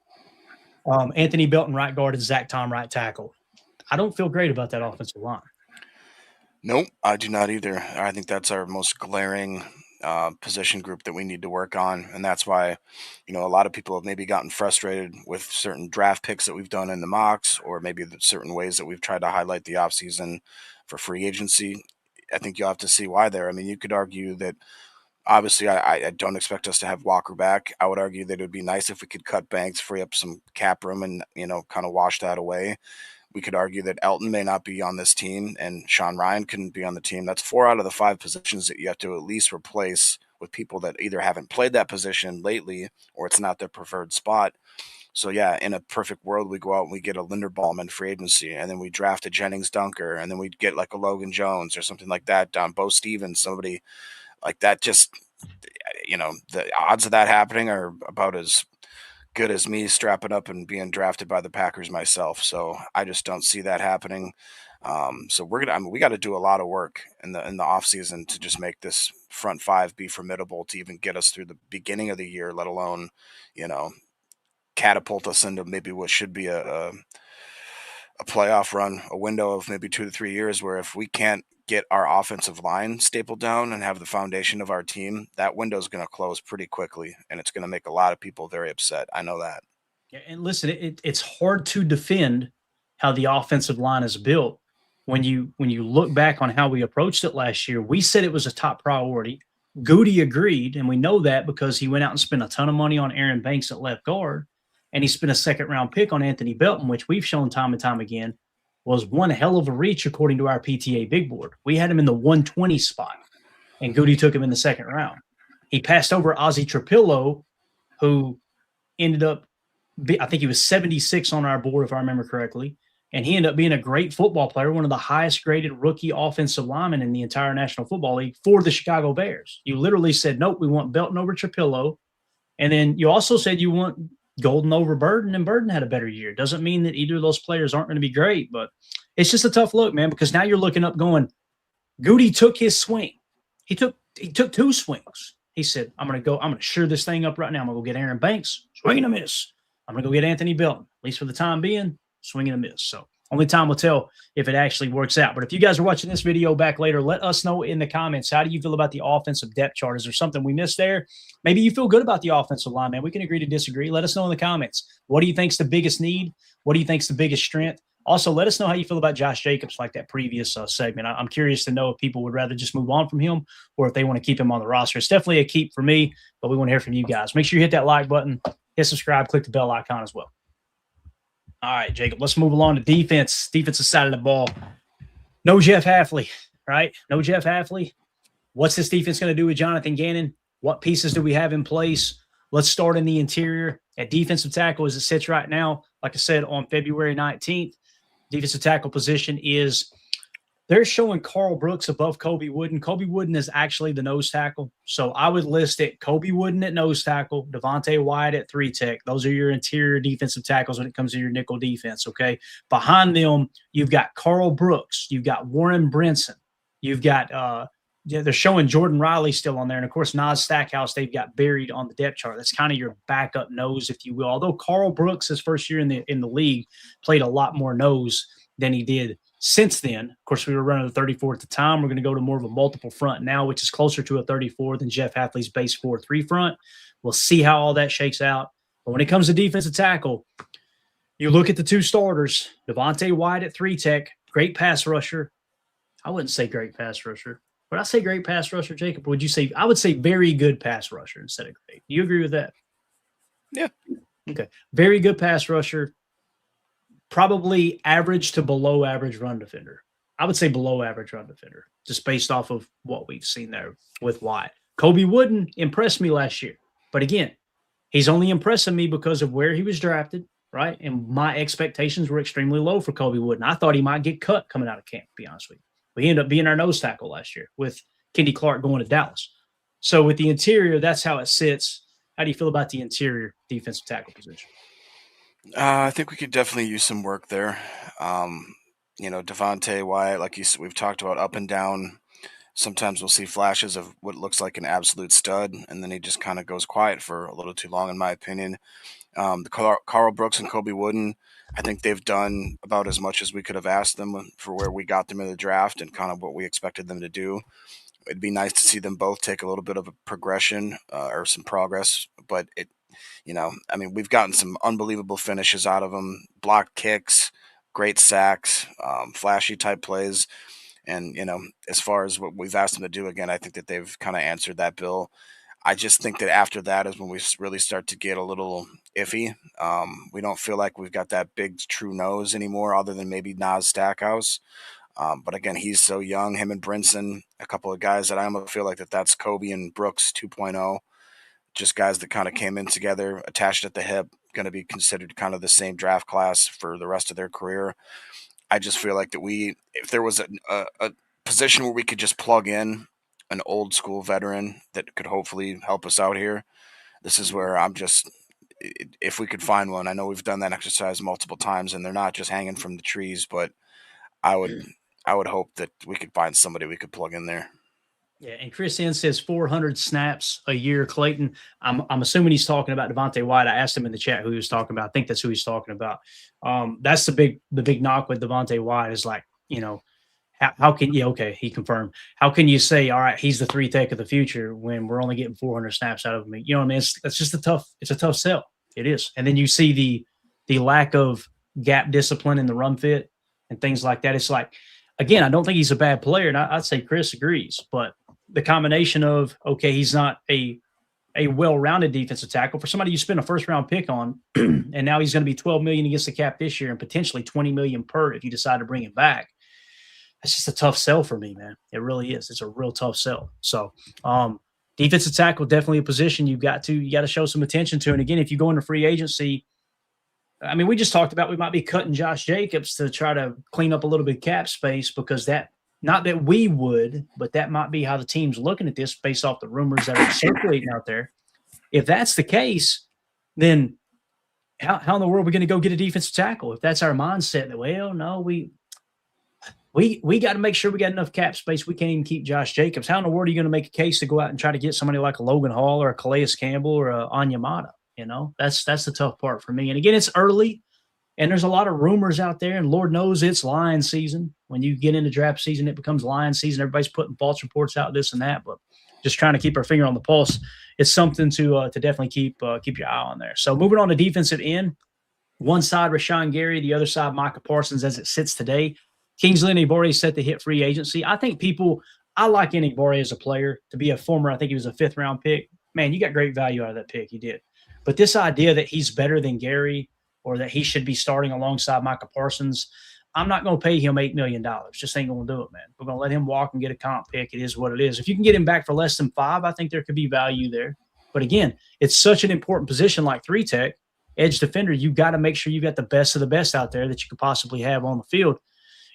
Anthony Belton right guard, and Zach Tom right tackle. I don't feel great about that offensive line. Nope, I do not either. I think that's our most glaring position group that we need to work on. And that's why, a lot of people have maybe gotten frustrated with certain draft picks that we've done in the mocks, or maybe the certain ways that we've tried to highlight the offseason for free agency. I think you'll have to see why there. I mean, you could argue that obviously I don't expect us to have Walker back. I would argue that it would be nice if we could cut Banks, free up some cap room, and, kind of wash that away. We could argue that Elton may not be on this team and Sean Ryan couldn't be on the team. That's 4 out of the 5 positions that you have to at least replace with people that either haven't played that position lately or it's not their preferred spot. So, yeah, in a perfect world, we go out and we get a Linderbaum in free agency, and then we draft a Jennings Dunker, and then we'd get like a Logan Jones or something like that, Bo Stevens, somebody like that. Just, the odds of that happening are about as good as me strapping up and being drafted by the Packers myself. So I just don't see that happening. So we got to do a lot of work in the offseason to just make this front five be formidable to even get us through the beginning of the year, let alone, catapult us into maybe what should be a playoff run, a window of maybe 2 to 3 years, where if we can't get our offensive line stapled down and have the foundation of our team, that window is going to close pretty quickly, and it's going to make a lot of people very upset. I know that. Yeah, and listen, it's hard to defend how the offensive line is built. When you look back on how we approached it last year, we said it was a top priority. Goody agreed, and we know that because he went out and spent a ton of money on Aaron Banks at left guard, and he spent a second-round pick on Anthony Belton, which we've shown time and time again was one hell of a reach according to our PTA big board. We had him in the 120 spot, and Goody took him in the second round. He passed over Ozzie Trapillo, who ended up, I think he was 76 on our board, if I remember correctly, And he ended up being a great football player, one of the highest graded rookie offensive linemen in the entire National Football League for the Chicago Bears. You literally said, nope, we want Belton over Trapillo. And then you also said you want Golden over Burden, and Burden had a better year. Doesn't mean that either of those players aren't going to be great, but it's just a tough look, man, because now you're looking up going, Goody took his swing. He took 2 swings. He said, I'm going to shear this thing up right now. I'm going to go get Aaron Banks, swing and a miss. I'm going to go get Anthony Belton, at least for the time being, swing and a miss. So only time will tell if it actually works out. But if you guys are watching this video back later, let us know in the comments, how do you feel about the offensive depth chart? Is there something we missed there? Maybe you feel good about the offensive line, man. We can agree to disagree. Let us know in the comments. What do you think's the biggest need? What do you think's the biggest strength? Also, let us know how you feel about Josh Jacobs, like that previous segment. I'm curious to know if people would rather just move on from him or if they want to keep him on the roster. It's definitely a keep for me, but we want to hear from you guys. Make sure you hit that like button, hit subscribe, click the bell icon as well. All right, Jacob, let's move along to defense. Defensive side of the ball. No Jeff Hafley, right? No Jeff Hafley. What's this defense going to do with Jonathan Gannon? What pieces do we have in place? Let's start in the interior. At defensive tackle, as it sits right now, like I said, on February 19th, defensive tackle position is they're showing Carl Brooks above Kobe Wooden. Kobe Wooden is actually the nose tackle. So I would list it Kobe Wooden at nose tackle, Devontae Wyatt at 3 tech. Those are your interior defensive tackles when it comes to your nickel defense, okay? Behind them, you've got Carl Brooks. You've got Warren Brinson. You've got they're showing Jordan Riley still on there. And, of course, Nas Stackhouse, they've got buried on the depth chart. That's kind of your backup nose, if you will. Although Carl Brooks, his first year in the league, played a lot more nose than he did since then. Of course, we were running a 34 at the time. We're going to go to more of a multiple front now, which is closer to a 34 than Jeff Hafley's base 4-3 front. We'll see how all that shakes out. But when it comes to defensive tackle, you look at the 2 starters, Devontae Wyatt at 3 tech, great pass rusher. I wouldn't say great pass rusher. Would I say great pass rusher, Jacob? Or would you say – I would say very good pass rusher instead of great. Do you agree with that? Yeah. Okay. Very good pass rusher. Probably average to below average run defender. I would say below average run defender, just based off of what we've seen there with Wyatt. Kobe Wooden impressed me last year. But again, he's only impressing me because of where he was drafted, right? And my expectations were extremely low for Kobe Wooden. I thought he might get cut coming out of camp, to be honest with you. But he ended up being our nose tackle last year with Kendy Clark going to Dallas. So with the interior, that's how it sits. How do you feel about the interior defensive tackle position? I think we could definitely use some work there. Devontae Wyatt, like we've talked about, up and down. Sometimes we'll see flashes of what looks like an absolute stud, and then he just kind of goes quiet for a little too long, in my opinion. The Carl Brooks and Kobe Wooden, I think they've done about as much as we could have asked them for where we got them in the draft and kind of what we expected them to do. It'd be nice to see them both take a little bit of a progression or some progress, but we've gotten some unbelievable finishes out of them, block kicks, great sacks, flashy type plays. And, as far as what we've asked them to do, again, I think that they've kind of answered that bill. I just think that after that is when we really start to get a little iffy. We don't feel like we've got that big true nose anymore other than maybe Nas Stackhouse. But again, he's so young, him and Brinson, a couple of guys that I almost feel like that's Kobe and Brooks 2.0. Just guys that kind of came in together, attached at the hip, going to be considered kind of the same draft class for the rest of their career. I just feel like that if there was a position where we could just plug in an old school veteran that could hopefully help us out here, this is where if we could find one. I know we've done that exercise multiple times and they're not just hanging from the trees, but I would hope that we could find somebody we could plug in there. Yeah, and Chris N says 400 snaps a year, Clayton. I'm assuming he's talking about Devontae Wyatt. I asked him in the chat who he was talking about. I think that's who he's talking about. That's the big knock with Devontae Wyatt is like, how can you, okay, he confirmed. How can you say, all right, he's the 3 tech of the future when we're only getting 400 snaps out of him? You know what I mean? It's just it's a tough sell. It is. And then you see the lack of gap discipline in the run fit and things like that. It's like, again, I don't think he's a bad player, and I'd say Chris agrees, but the combination of, okay, he's not a well-rounded defensive tackle for somebody you spent a first-round pick on, and now he's going to be $12 million against the cap this year and potentially $20 million per if you decide to bring him back. That's just a tough sell for me, man. It really is. It's a real tough sell. So defensive tackle, definitely a position you got to show some attention to. And again, if you go into free agency, I mean, we just talked about we might be cutting Josh Jacobs to try to clean up a little bit of cap space because that, not that we would, but that might be how the team's looking at this based off the rumors that are circulating out there. If that's the case, then how in the world are we going to go get a defensive tackle? If that's our mindset, that, well, no, we got to make sure we got enough cap space. We can't even keep Josh Jacobs. How in the world are you going to make a case to go out and try to get somebody like a Logan Hall or a Calais Campbell or a Onyemata? You know, that's the tough part for me. And again, it's early and there's a lot of rumors out there, and Lord knows it's lion season. When you get into draft season, it becomes lion season. Everybody's putting false reports out, this and that, but just trying to keep our finger on the pulse. It's something to definitely keep your eye on there. So moving on to defensive end, one side Rashawn Gary, the other side Micah Parsons as it sits today. Kingsley Enagbare is set to hit free agency. I think I like Enagbare as a player. To be a former, I think he was a 5th round pick. Man, you got great value out of that pick. You did. But this idea that he's better than Gary or that he should be starting alongside Micah Parsons, I'm not going to pay him $8 million. Just ain't going to do it, man. We're going to let him walk and get a comp pick. It is what it is. If you can get him back for less than 5, I think there could be value there. But again, it's such an important position like 3-tech, edge defender. You got to make sure you got the best of the best out there that you could possibly have on the field.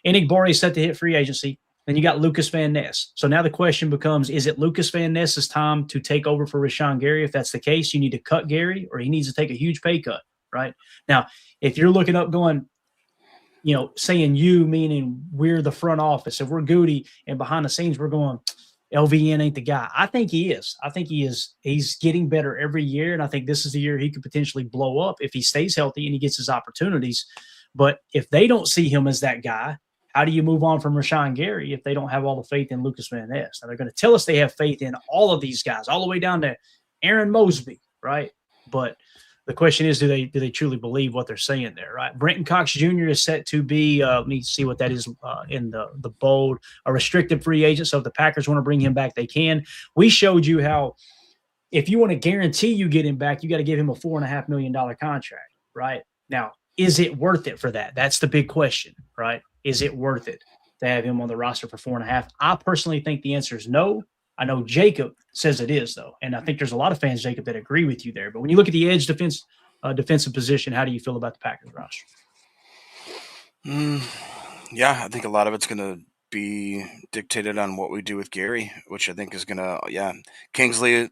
Enagbare is set to hit free agency. Then you got Lucas Van Ness. So now the question becomes, is it Lucas Van Ness's time to take over for Rashawn Gary? If that's the case, you need to cut Gary or he needs to take a huge pay cut, right? Now, if you're looking up going, you know, saying you, meaning we're the front office, if we're Goody and behind the scenes we're going, LVN ain't the guy. I think he is. I think he is. He's getting better every year, and I think this is the year he could potentially blow up if he stays healthy and he gets his opportunities. But if they don't see him as that guy, how do you move on from Rashawn Gary if they don't have all the faith in Lucas Van Ness? Now, they're going to tell us they have faith in all of these guys, all the way down to Aaron Mosby, right? But the question is, do they truly believe what they're saying there, right? Brenton Cox Jr. is set to be, let me see what that is in the bold, a restricted free agent. So if the Packers want to bring him back, they can. We showed you how if you want to guarantee you get him back, you got to give him a $4.5 million contract, right? Now, is it worth it for that? That's the big question, right? Is it worth it to have him on the roster for 4.5? I personally think the answer is no. I know Jacob says it is, though. And I think there's a lot of fans, Jacob, that agree with you there. But when you look at the edge defensive position, how do you feel about the Packers roster? Yeah, I think a lot of it's going to be dictated on what we do with Gary, which I think is going to, Kingsley,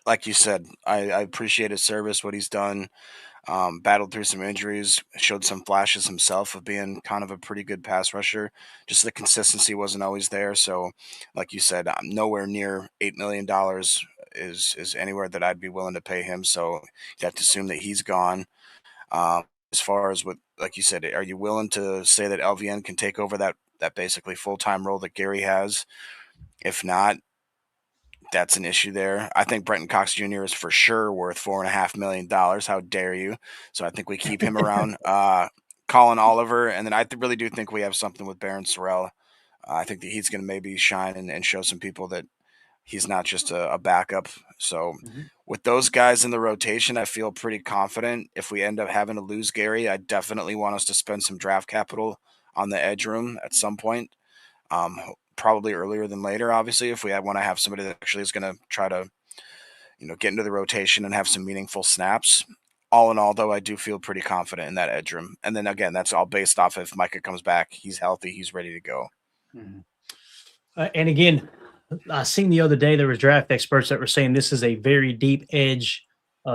like you said, I appreciate his service, what he's done. Battled through some injuries, showed some flashes himself of being kind of a pretty good pass rusher. Just the consistency wasn't always there. So, like you said, I'm nowhere near $8 million is anywhere that I'd be willing to pay him. So you have to assume that he's gone. As far as what, like you said, are you willing to say that LVN can take over that basically full-time role that Gary has? If not, that's an issue there. I think Brenton Cox Jr. is for sure worth $4.5 million. How dare you? So I think we keep him around. Colin Oliver, and then I really do think we have something with Baron Sorrell. I think that he's going to maybe shine and show some people that he's not just a backup. So with those guys in the rotation, I feel pretty confident. If we end up having to lose Gary, I definitely want us to spend some draft capital on the edge room at some point. Probably earlier than later, obviously, if we want to have somebody that actually is going to try to, get into the rotation and have some meaningful snaps. All in all, though, I do feel pretty confident in that edge room. And then, again, that's all based off if Micah comes back, he's healthy, he's ready to go. And again, I seen the other day there was draft experts that were saying this is a very deep edge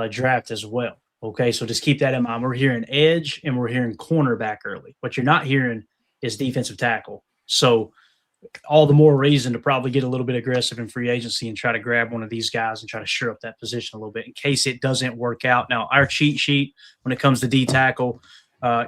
draft as well. Okay, so just keep that in mind. We're hearing edge and we're hearing cornerback early. What you're not hearing is defensive tackle. So all the more reason to probably get a little bit aggressive in free agency and try to grab one of these guys and try to shore up that position a little bit in case it doesn't work out. Now, our cheat sheet when it comes to D tackle,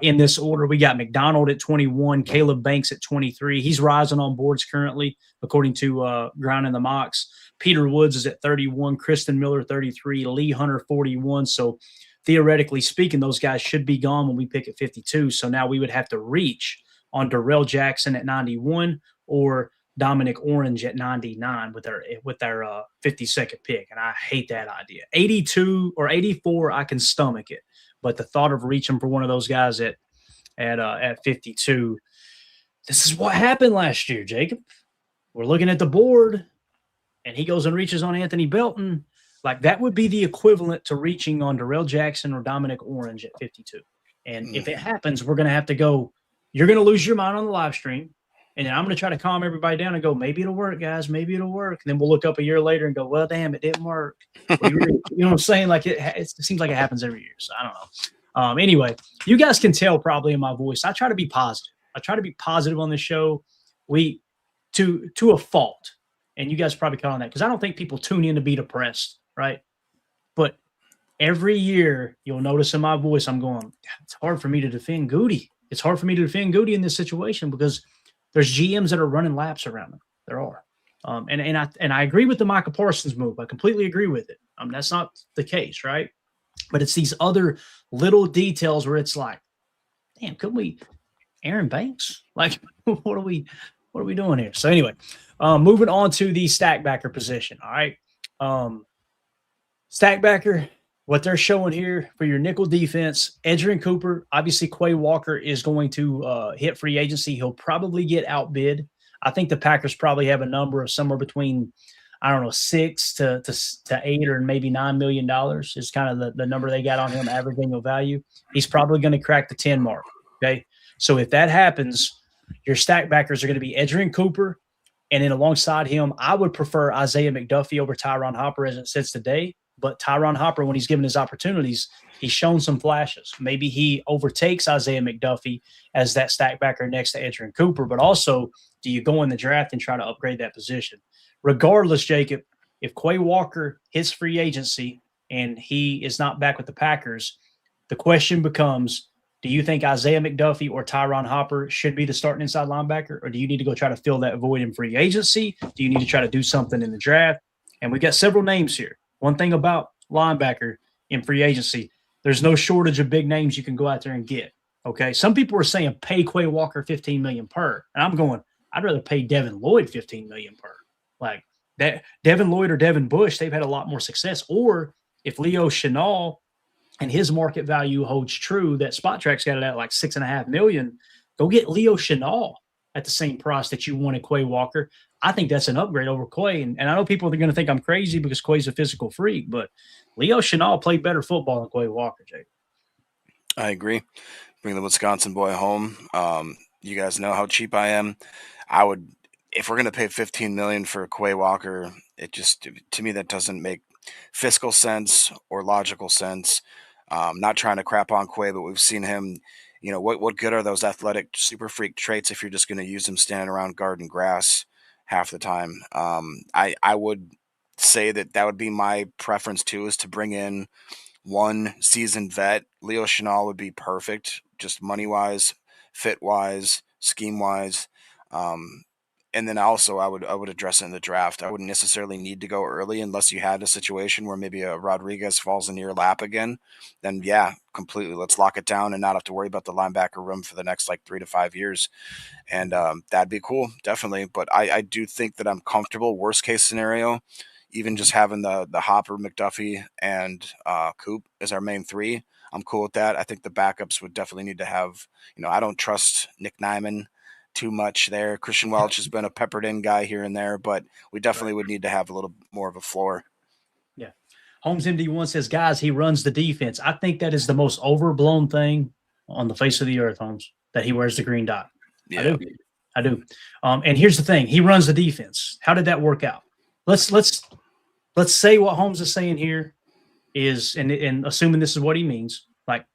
in this order, we got McDonald at 21, Caleb Banks at 23. He's rising on boards currently, according to Ground in the Mocks. Peter Woods is at 31, Kristen Miller 33, Lee Hunter 41. So theoretically speaking, those guys should be gone when we pick at 52. So now we would have to reach on Darrell Jackson at 91 or Dominic Orange at 99 with our 52nd pick. And I hate that idea. 82 or 84, I can stomach it. But the thought of reaching for one of those guys at 52, this is what happened last year, Jacob. We're looking at the board, and he goes and reaches on Anthony Belton. Like, that would be the equivalent to reaching on Darrell Jackson or Dominic Orange at 52. And if it happens, we're going to have to go, you're going to lose your mind on the live stream. And then I'm going to try to calm everybody down and go, maybe it'll work, guys. Maybe it'll work. And then we'll look up a year later and go, well, damn, it didn't work. You know what I'm saying? Like it seems like it happens every year. So I don't know. Anyway, you guys can tell probably in my voice, I try to be positive. I try to be positive on this show. To a fault. And you guys probably caught on that because I don't think people tune in to be depressed, right? But every year you'll notice in my voice, I'm going, it's hard for me to defend Goody. It's hard for me to defend Goody in this situation because there's GMs that are running laps around him. There are. And I agree with the Micah Parsons move. I completely agree with it. That's not the case, right? But it's these other little details where it's like, damn, couldn't we Aaron Banks? Like, what are we doing here? So anyway, moving on to the stack backer position. All right. Stack backer, what they're showing here for your nickel defense, Edgerrin Cooper, obviously Quay Walker is going to hit free agency. He'll probably get outbid. I think the Packers probably have a number of somewhere between, I don't know, $6 to $8 or maybe $9 million is kind of the number they got on him, average annual value. He's probably going to crack the 10 mark. Okay. So if that happens, your stack backers are going to be Edgerrin Cooper, and then alongside him, I would prefer Isaiah McDuffie over Tyron Hopper as it sits today. But Tyron Hopper, when he's given his opportunities, he's shown some flashes. Maybe he overtakes Isaiah McDuffie as that stack backer next to Edgerrin Cooper. But also, do you go in the draft and try to upgrade that position? Regardless, Jacob, if Quay Walker hits free agency and he is not back with the Packers, the question becomes, do you think Isaiah McDuffie or Tyron Hopper should be the starting inside linebacker, or do you need to go try to fill that void in free agency? Do you need to try to do something in the draft? And we've got several names here. One thing about linebacker in free agency, there's no shortage of big names you can go out there and get. Okay, some people are saying pay Quay Walker $15 million per, and I'm going, I'd rather pay Devin Lloyd $15 million per. Like that, Devin Lloyd or Devin Bush, they've had a lot more success. Or if Leo Chenal and his market value holds true, that Spot Track's got it at like $6.5 million. Go get Leo Chenal at the same price that you wanted Quay Walker. I think that's an upgrade over Quay. And I know people are going to think I'm crazy because Quay's a physical freak, but Leo Chenal played better football than Quay Walker, Jake. I agree. Bring the Wisconsin boy home. You guys know how cheap I am. I would, if we're going to pay $15 million for Quay Walker, it just, to me, that doesn't make fiscal sense or logical sense. Not trying to crap on Quay, but we've seen him, what good are those athletic super freak traits if you're just going to use him standing around garden grass half the time? I would say that would be my preference too, is to bring in one seasoned vet. Leo Chenal would be perfect, just money-wise, fit-wise, scheme-wise. And then also I would address it in the draft. I wouldn't necessarily need to go early unless you had a situation where maybe a Rodriguez falls in your lap again. Then yeah, completely. Let's lock it down and not have to worry about the linebacker room for the next 3 to 5 years. And that'd be cool, definitely. But I do think that I'm comfortable, worst case scenario, even just having the Hopper, McDuffie, and Coop as our main three. I'm cool with that. I think the backups would definitely need to have, I don't trust Nick Nyman too much there. Christian Welch has been a peppered in guy here and there, but we definitely would need to have a little more of a floor. Yeah. Holmes MD1 says, guys, he runs the defense. I think that is the most overblown thing on the face of the earth, Holmes, that he wears the green dot. Yeah. I do. And here's the thing. He runs the defense. How did that work out? Let's say what Holmes is saying here is, and assuming this is what he means, like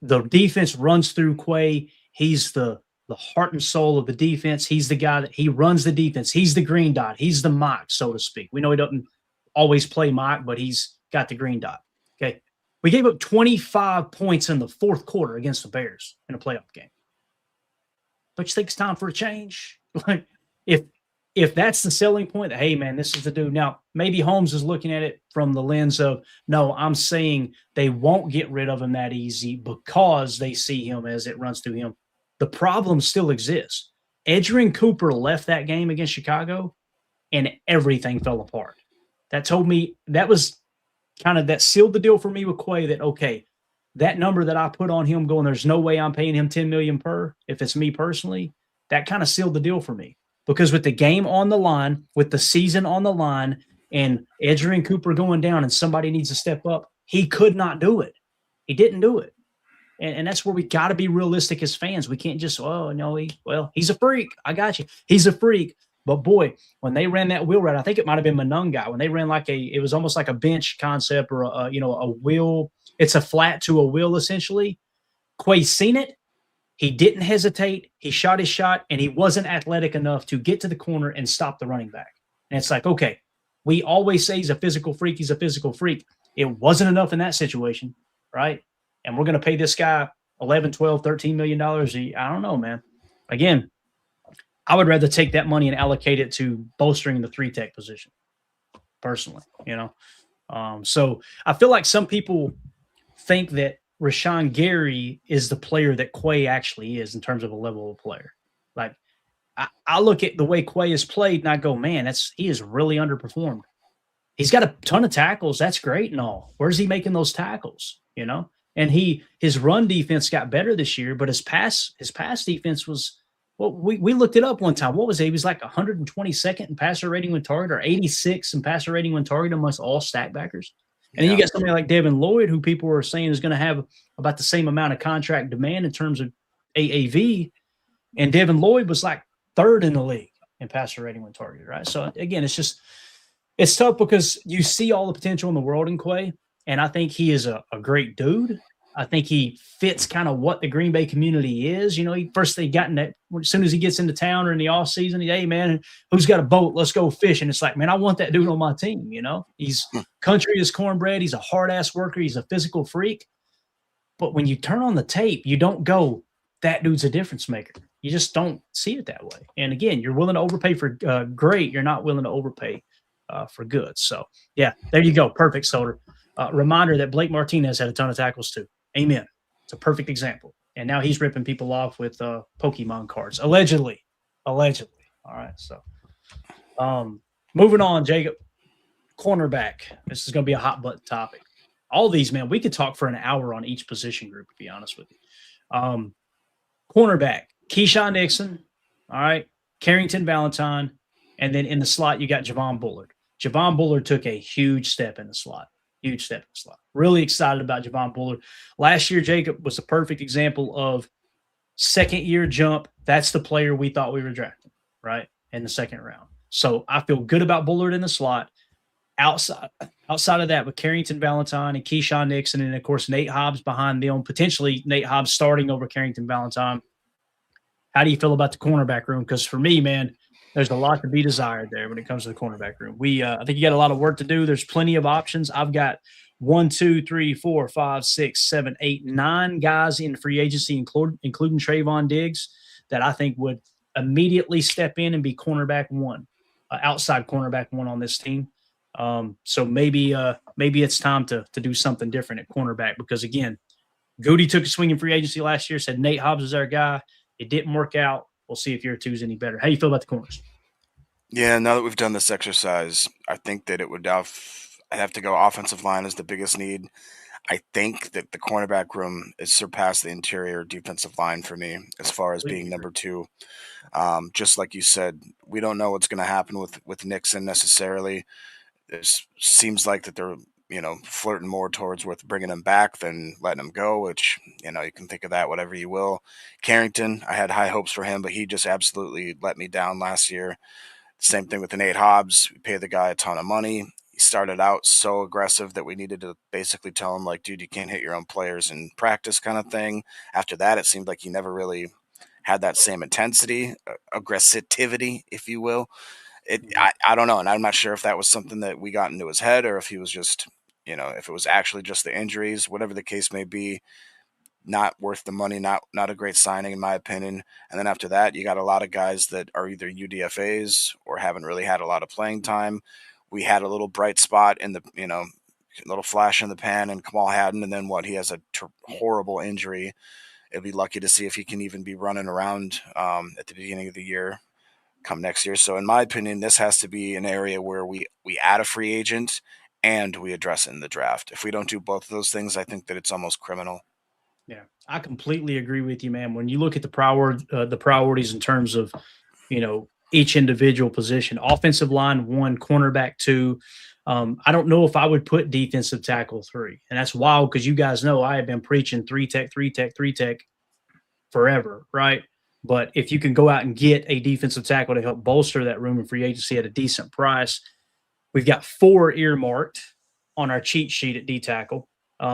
the defense runs through Quay. He's the heart and soul of the defense. He's the guy that he runs the defense. He's the green dot. He's the Mike, so to speak. We know he doesn't always play Mike, but he's got the green dot. Okay. We gave up 25 points in the fourth quarter against the Bears in a playoff game. Don't you think it's time for a change? Like if that's the selling point, that, hey man, this is the dude. Now, maybe Holmes is looking at it from the lens of, no, I'm saying they won't get rid of him that easy because they see him as it runs through him. The problem still exists. Edgerrin Cooper left that game against Chicago and everything fell apart. That told me, that was kind of, that sealed the deal for me with Quay, that, okay, that number that I put on him going, there's no way I'm paying him $10 million per, if it's me personally, that kind of sealed the deal for me. Because with the game on the line, with the season on the line, and Edgerrin Cooper going down and somebody needs to step up, he could not do it. He didn't do it. And that's where we got to be realistic as fans. We can't just, he's a freak. I got you. He's a freak. But boy, when they ran that wheel route, I think it might have been Monungai, when they ran it was almost like a bench concept or a wheel. It's a flat to a wheel essentially. Quay's seen it. He didn't hesitate. He shot his shot, and he wasn't athletic enough to get to the corner and stop the running back. And it's like, okay, we always say he's a physical freak. He's a physical freak. It wasn't enough in that situation, right? And we're going to pay this guy $11, $12, $13 million. I don't know, man. Again, I would rather take that money and allocate it to bolstering the 3-tech position, personally, So I feel like some people think that Rashawn Gary is the player that Quay actually is in terms of a level of player. Like, I look at the way Quay has played and I go, man, he is really underperformed. He's got a ton of tackles. That's great and all. Where's he making those tackles? And his run defense got better this year, but his pass defense was, we looked it up one time. What was it? He was like 122nd in passer rating when targeted, or 86 in passer rating when targeted amongst all stackbackers. And then you got somebody like Devin Lloyd, who people were saying is going to have about the same amount of contract demand in terms of AAV. And Devin Lloyd was like 3rd in the league in passer rating when targeted, right? So again, it's tough because you see all the potential in the world in Quay. And I think he is a great dude. I think he fits kind of what the Green Bay community is. First they got in that, as soon as he gets into town or in the off season, hey man, who's got a boat? Let's go fishing. It's like, man, I want that dude on my team. He's country as cornbread. He's a hard ass worker. He's a physical freak. But when you turn on the tape, you don't go, that dude's a difference maker. You just don't see it that way. And again, you're willing to overpay for great. You're not willing to overpay for good. So yeah, there you go. Perfect, Soder. Reminder that Blake Martinez had a ton of tackles too. Amen. It's a perfect example. And now he's ripping people off with Pokemon cards. Allegedly. All right. So moving on, Jacob. Cornerback. This is going to be a hot button topic. All these, man, we could talk for an hour on each position group, to be honest with you. Cornerback. Keyshawn Nixon. All right. Carrington Valentine. And then in the slot, you got Javon Bullard. Javon Bullard took a huge step in the slot. Really excited about Javon Bullard. Last year, Jacob was a perfect example of second-year jump. That's the player we thought we were drafting, right, in the second round. So I feel good about Bullard in the slot. Outside of that, with Carrington Valentine and Keyshawn Nixon, and, of course, Nate Hobbs behind them, potentially Nate Hobbs starting over Carrington Valentine. How do you feel about the cornerback room? Because for me, man, there's a lot to be desired there when it comes to the cornerback room. I think you got a lot of work to do. There's plenty of options. I've got 1, 2, 3, 4, 5, 6, 7, 8, 9 guys in free agency, including Trayvon Diggs, that I think would immediately step in and be cornerback 1, outside cornerback 1 on this team. So maybe it's time to do something different at cornerback because, again, Goody took a swing in free agency last year, said Nate Hobbs is our guy. It didn't work out. We'll see if year 2 is any better. How do you feel about the corners? Yeah, now that we've done this exercise, I think that I'd have to go offensive line as the biggest need. I think that the cornerback room has surpassed the interior defensive line for me as far as being number 2. Just like you said, we don't know what's going to happen with Nixon necessarily. It seems like that they're flirting more towards with bringing him back than letting him go, which, you can think of that whatever you will. Carrington, I had high hopes for him, but he just absolutely let me down last year. Same thing with the Nate Hobbs. We paid the guy a ton of money. He started out so aggressive that we needed to basically tell him, like, dude, you can't hit your own players in practice kind of thing. After that, it seemed like he never really had that same intensity, aggressivity, if you will. I don't know, and I'm not sure if that was something that we got into his head or if he was just, if it was actually just the injuries, whatever the case may be. Not worth the money, not a great signing in my opinion. And then after that, you got a lot of guys that are either UDFAs or haven't really had a lot of playing time. We had a little bright spot in the, little flash in the pan and Kamal Hadden, and then he has a horrible injury. It'll be lucky to see if he can even be running around at the beginning of the year come next year. So in my opinion, this has to be an area where we add a free agent and we address it in the draft. If we don't do both of those things, I think that it's almost criminal. Yeah, I completely agree with you, man. When you look at the priorities in terms of, each individual position, offensive line 1, cornerback 2, I don't know if I would put defensive tackle 3. And that's wild because you guys know I have been preaching 3-tech forever, right? But if you can go out and get a defensive tackle to help bolster that room in free agency at a decent price, we've got 4 earmarked on our cheat sheet at D tackle.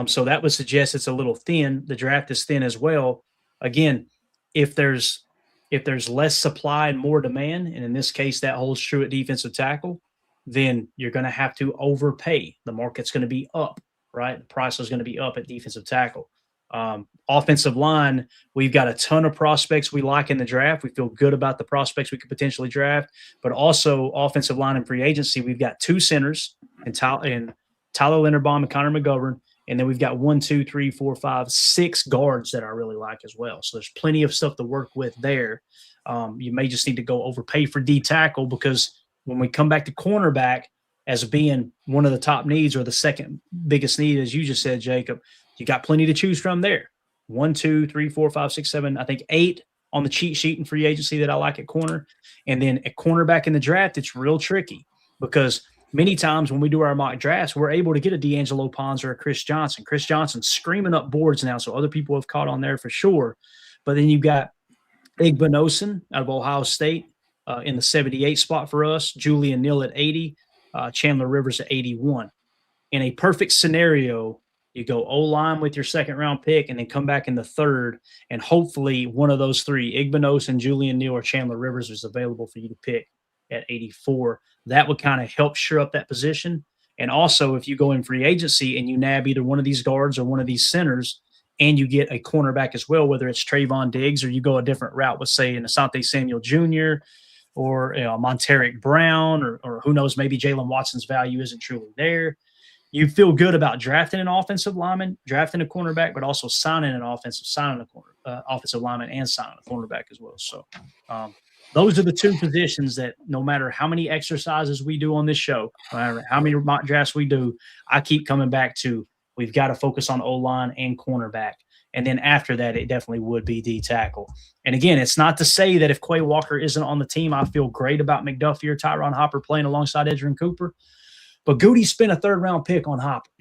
So that would suggest it's a little thin. The draft is thin as well. Again, if there's less supply and more demand, and in this case that holds true at defensive tackle, then you're going to have to overpay. The market's going to be up, right? The price is going to be up at defensive tackle. Offensive line, we've got a ton of prospects we like in the draft. We feel good about the prospects we could potentially draft, but also offensive line and free agency. We've got 2 centers and Tyler Linderbaum and Connor McGovern. And then we've got 6 guards that I really like as well. So there's plenty of stuff to work with there. You may just need to go overpay for D tackle because when we come back to cornerback as being one of the top needs or the second biggest need, as you just said, Jacob, you got plenty to choose from there. 1, 2, 3, 4, 5, 6, 7, I think 8 on the cheat sheet in free agency that I like at corner. And then at cornerback in the draft, it's real tricky because many times when we do our mock drafts, we're able to get a D'Angelo Pons or a Chris Johnson. Chris Johnson's screaming up boards now, so other people have caught on there for sure. But then you've got Igbinosun out of Ohio State in the 78 spot for us, Julian Neal at 80, Chandler Rivers at 81. In a perfect scenario, you go O-line with your second-round pick and then come back in the third, and hopefully one of those 3, Igbinosun, Julian Neal, or Chandler Rivers, is available for you to pick at 84. That would kind of help shore up that position. And also, if you go in free agency and you nab either one of these guards or one of these centers and you get a cornerback as well, whether it's Trayvon Diggs or you go a different route with, say, an Asante Samuel Jr. or Monteric Brown or who knows, maybe Jalen Watson's value isn't truly there. You feel good about drafting an offensive lineman, drafting a cornerback, but also signing an offensive lineman and signing a cornerback as well. So those are the 2 positions that no matter how many exercises we do on this show, no matter how many mock drafts we do, I keep coming back to we've got to focus on O-line and cornerback. And then after that, it definitely would be D tackle. And again, it's not to say that if Quay Walker isn't on the team, I feel great about McDuffie or Tyron Hopper playing alongside Edgerrin Cooper. But Goody spent a 3rd-round pick on Hopper.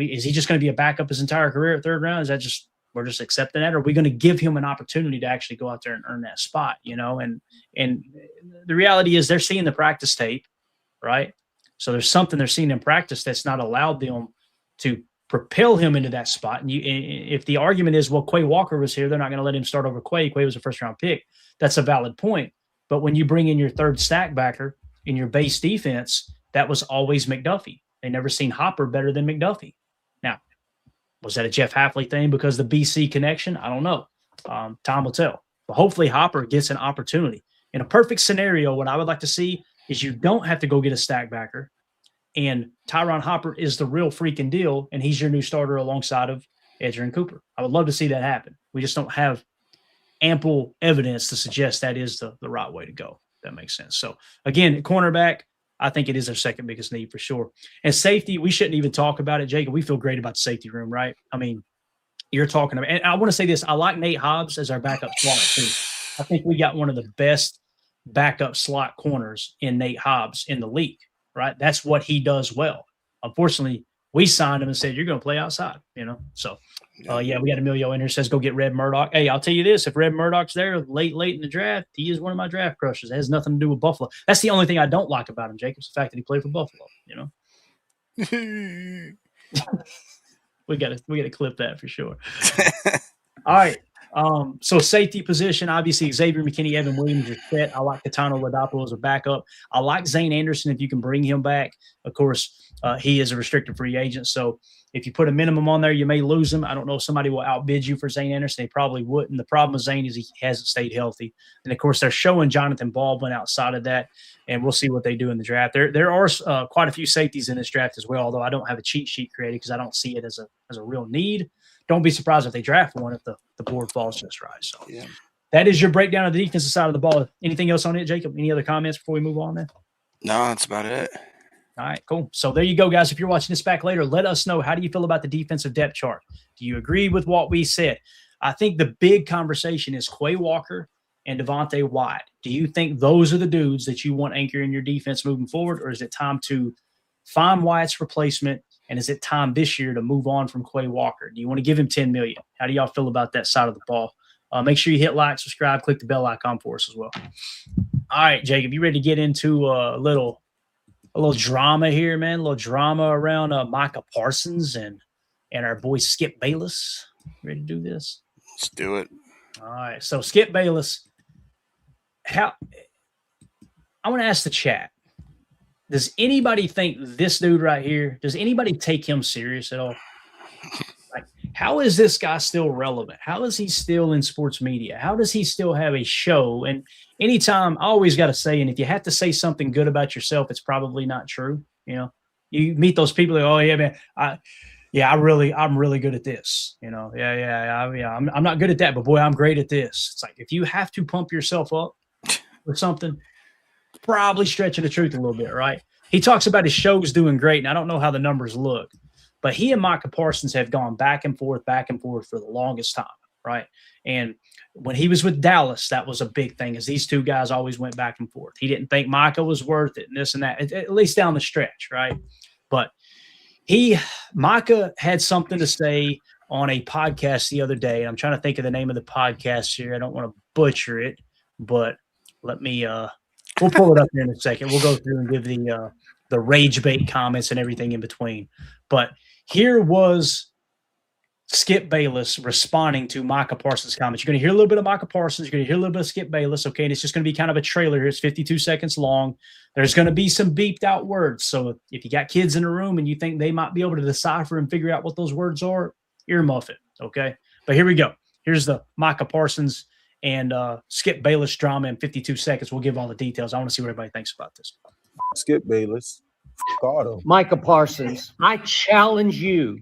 Is he just going to be a backup his entire career at 3rd round? Is that just we're just accepting that? Or are we going to give him an opportunity to actually go out there and earn that spot? And the reality is they're seeing the practice tape, right? So there's something they're seeing in practice that's not allowed them to propel him into that spot. And if the argument is, well, Quay Walker was here, they're not going to let him start over Quay. Quay was a 1st-round pick. That's a valid point. But when you bring in your 3rd stack backer in your base defense, that was always McDuffie. They never seen Hopper better than McDuffie. Now, was that a Jeff Hafley thing because of the BC connection? I don't know. Time will tell. But hopefully Hopper gets an opportunity. In a perfect scenario, what I would like to see is you don't have to go get a stack backer, and Tyron Hopper is the real freaking deal, and he's your new starter alongside of Edgerrin Cooper. I would love to see that happen. We just don't have ample evidence to suggest that is the right way to go. That makes sense. So, again, at cornerback, I think it is our second biggest need for sure. And safety, we shouldn't even talk about it, Jacob. We feel great about the safety room, right? I mean, you're talking about – and I want to say this. I like Nate Hobbs as our backup slot too. I think we got one of the best backup slot corners in Nate Hobbs in the league, right? That's what he does well. Unfortunately, we signed him and said, you're going to play outside, So, we got Emilio in here says, go get Red Murdoch. Hey, I'll tell you this. If Red Murdoch's there late in the draft, he is one of my draft crushes. It has nothing to do with Buffalo. That's the only thing I don't like about him, Jacob, is the fact that he played for Buffalo, We got to clip that for sure. All right. So safety position, obviously Xavier McKinney, Evan Williams are set. I like Katano Ladapo as a backup. I like Zane Anderson if you can bring him back. Of course, he is a restricted free agent. So if you put a minimum on there, you may lose him. I don't know if somebody will outbid you for Zane Anderson. They probably wouldn't. The problem with Zane is he hasn't stayed healthy. And, of course, they're showing Jonathan Baldwin outside of that, and we'll see what they do in the draft. There are quite a few safeties in this draft as well, although I don't have a cheat sheet created because I don't see it as a real need. Don't be surprised if they draft one if the board falls just right. So that is your breakdown of the defensive side of the ball. Anything else on it, Jacob? Any other comments before we move on then? No, that's about it. All right, cool. So there you go, guys. If you're watching this back later, let us know, how do you feel about the defensive depth chart? Do you agree with what we said? I think the big conversation is Quay Walker and Devontae White. Do you think those are the dudes that you want anchoring your defense moving forward, or is it time to find Wyatt's replacement, and is it time this year to move on from Quay Walker? Do you want to give him $10 million? How do y'all feel about that side of the ball? Make sure you hit like, subscribe, click the bell icon for us as well. All right, Jacob, you ready to get into a little drama here, man? A little drama around Micah Parsons and our boy Skip Bayless. Ready to do this? Let's do it. All right. So Skip Bayless, I want to ask the chat. Does anybody think this dude right here, does anybody take him serious at all? Like, how is this guy still relevant? How is he still in sports media? How does he still have a show? And anytime, I always got to say, and if you have to say something good about yourself, it's probably not true. You know, you meet those people that, oh yeah, man, I'm really good at this. You know, I'm not good at that, but boy, I'm great at this. It's like, if you have to pump yourself up or something, probably stretching the truth a little bit, right? He talks about his show's doing great, and I don't know how the numbers look, but he and Micah Parsons have gone back and forth for the longest time, right? And when he was with Dallas, that was a big thing, as these two guys always went back and forth. He didn't think Micah was worth it and this and that, at least down the stretch, right? But Micah had something to say on a podcast the other day. I'm trying to think of the name of the podcast here. I don't want to butcher it, but let me we'll pull it up here in a second. We'll go through and give the rage bait comments and everything in between. But here was Skip Bayless responding to Micah Parsons' comments. You're going to hear a little bit of Micah Parsons. You're going to hear a little bit of Skip Bayless, okay? And it's just going to be kind of a trailer here. It's 52 seconds long. There's going to be some beeped out words. So if you got kids in the room and you think they might be able to decipher and figure out what those words are, earmuff it, okay? But here we go. Here's the Micah Parsons and Skip Bayless drama in 52 seconds. We'll give all the details. I want to see what everybody thinks about this. Skip Bayless. Micah Parsons, I challenge you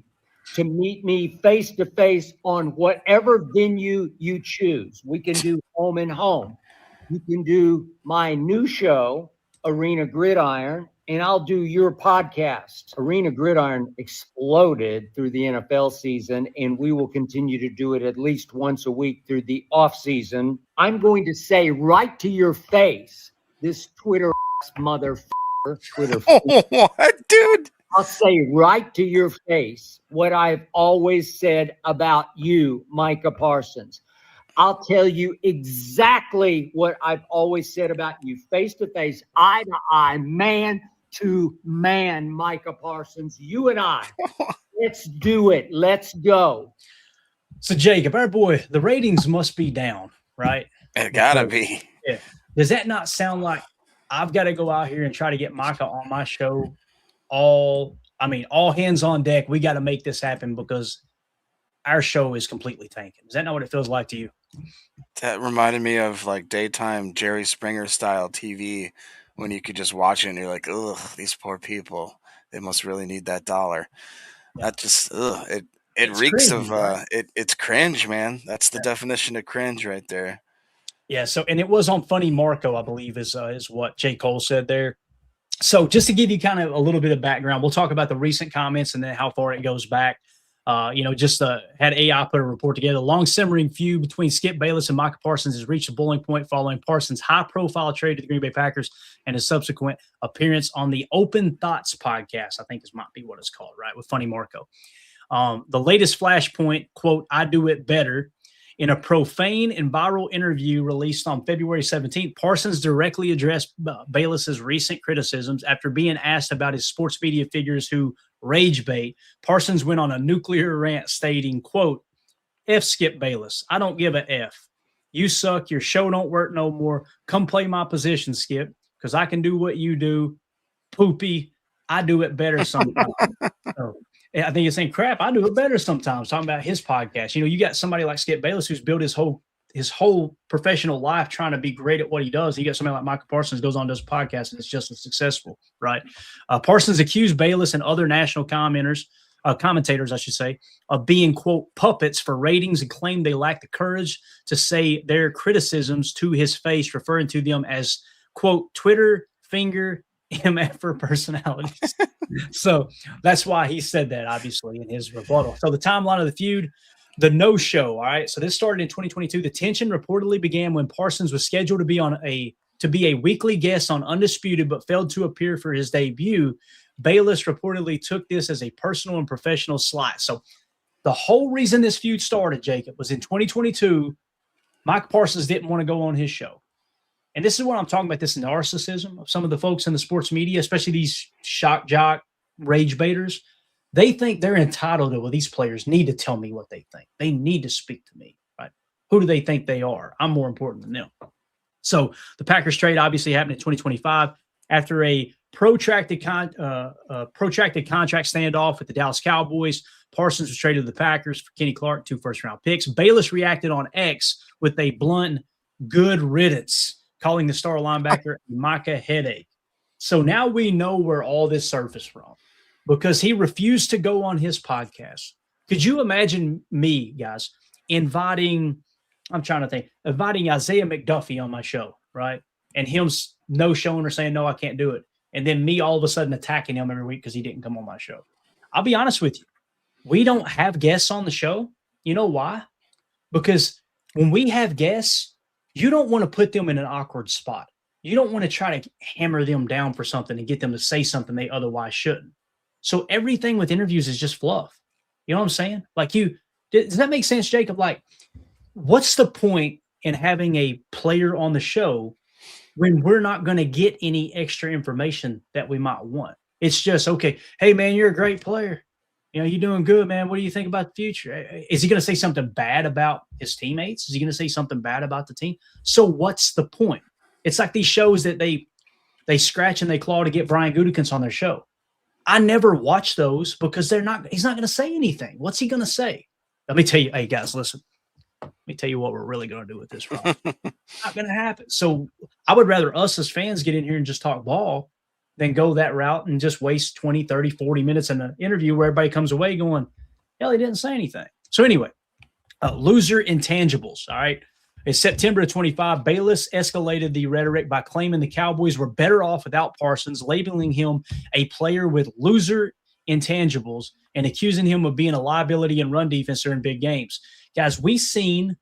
to meet me face-to-face on whatever venue you choose. We can do home and home. You can do my new show, Arena Gridiron, and I'll do your podcast. Arena Gridiron exploded through the NFL season, and we will continue to do it at least once a week through the offseason. I'm going to say right to your face, this Twitter motherfucker, What, dude? I'll say right to your face what I've always said about you, Micah Parsons. I'll tell you exactly what I've always said about you, face to face, eye to eye, man to man, Micah Parsons. You and I, let's do it. Let's go. So, Jacob, our boy, the ratings must be down, right? It gotta be. Yeah. Does that not sound like I've got to go out here and try to get Micah on my show? All hands on deck. We got to make this happen because our show is completely tanking. Is that not what it feels like to you? That reminded me of like daytime Jerry Springer style TV when you could just watch it and you're like, ugh, these poor people. They must really need that dollar. That just, it reeks cringe, of, right? It's cringe, man. That's the definition of cringe right there. Yeah. So, and it was on Funny Marco, I believe is what J. Cole said there. So just to give you kind of a little bit of background, we'll talk about the recent comments and then how far it goes back. Had AI put a report together. Long simmering feud between Skip Bayless and Micah Parsons has reached a boiling point following Parsons' high-profile trade to the Green Bay Packers and his subsequent appearance on the Open Thoughts podcast, I think might be what it's called, right, with Funny Marco. The latest flashpoint, quote, "I do it better." In a profane and viral interview released on February 17th, Parsons directly addressed Bayless's recent criticisms after being asked about his sports media figures who rage bait. Parsons went on a nuclear rant stating, quote, "F Skip Bayless. I don't give a F. You suck. Your show don't work no more. Come play my position, Skip, because I can do what you do. Poopy. I do it better sometimes." So, I think it's saying, crap, I do it better sometimes, talking about his podcast. You know, you got somebody like Skip Bayless who's built his whole professional life trying to be great at what he does. You got somebody like Micah Parsons goes on to his podcast and it's just as successful, right? Parsons accused Bayless and other national commentators, I should say, of being, quote, puppets for ratings and claimed they lack the courage to say their criticisms to his face, referring to them as, quote, Twitter finger MF personalities. So that's why he said that, obviously, in his rebuttal. So the timeline of the feud, the no-show, all right? So this started in 2022. The tension reportedly began when Parsons was scheduled to be a weekly guest on Undisputed, but failed to appear for his debut Bayless reportedly took this as a personal and professional slight. So the whole reason this feud started, Jacob, was in 2022, Micah Parsons didn't want to go on his show. And this is what I'm talking about, this narcissism of some of the folks in the sports media, especially these shock jock rage baiters. They think they're entitled to, well, these players need to tell me what they think. They need to speak to me, right? Who do they think they are? I'm more important than them. So the Packers trade obviously happened in 2025 after a protracted contract standoff with the Dallas Cowboys. Parsons was traded to the Packers for Kenny Clark, 2 first-round picks. Bayless reacted on X with a blunt, good riddance, calling the star linebacker Micah headache. So now we know where all this surfaced from, because he refused to go on his podcast. Could you imagine me, guys, inviting Isaiah McDuffie on my show, right? And him no showing or saying, no, I can't do it. And then me all of a sudden attacking him every week because he didn't come on my show. I'll be honest with you. We don't have guests on the show. You know why? Because when we have guests, you don't want to put them in an awkward spot. You don't want to try to hammer them down for something and get them to say something they otherwise shouldn't. So everything with interviews is just fluff. You know what I'm saying? Like, does that make sense, Jacob? Like, what's the point in having a player on the show when we're not going to get any extra information that we might want? It's just, okay, hey, man, you're a great player. You know, you're doing good, man. What do you think about the future? Is he going to say something bad about his teammates? Is he going to say something bad about the team? So what's the point? It's like these shows that they scratch and they claw to get Brian Gutekunst on their show. I never watch those because he's not going to say anything. What's he going to say? Let me tell you, hey, guys, listen. Let me tell you what we're really going to do with this, Rob. Not going to happen. So I would rather us as fans get in here and just talk ball than go that route and just waste 20, 30, 40 minutes in an interview where everybody comes away going, hell, he didn't say anything. So anyway, loser intangibles, all right? In September of 25, Bayless escalated the rhetoric by claiming the Cowboys were better off without Parsons, labeling him a player with loser intangibles and accusing him of being a liability in run defense during big games. Guys, we seen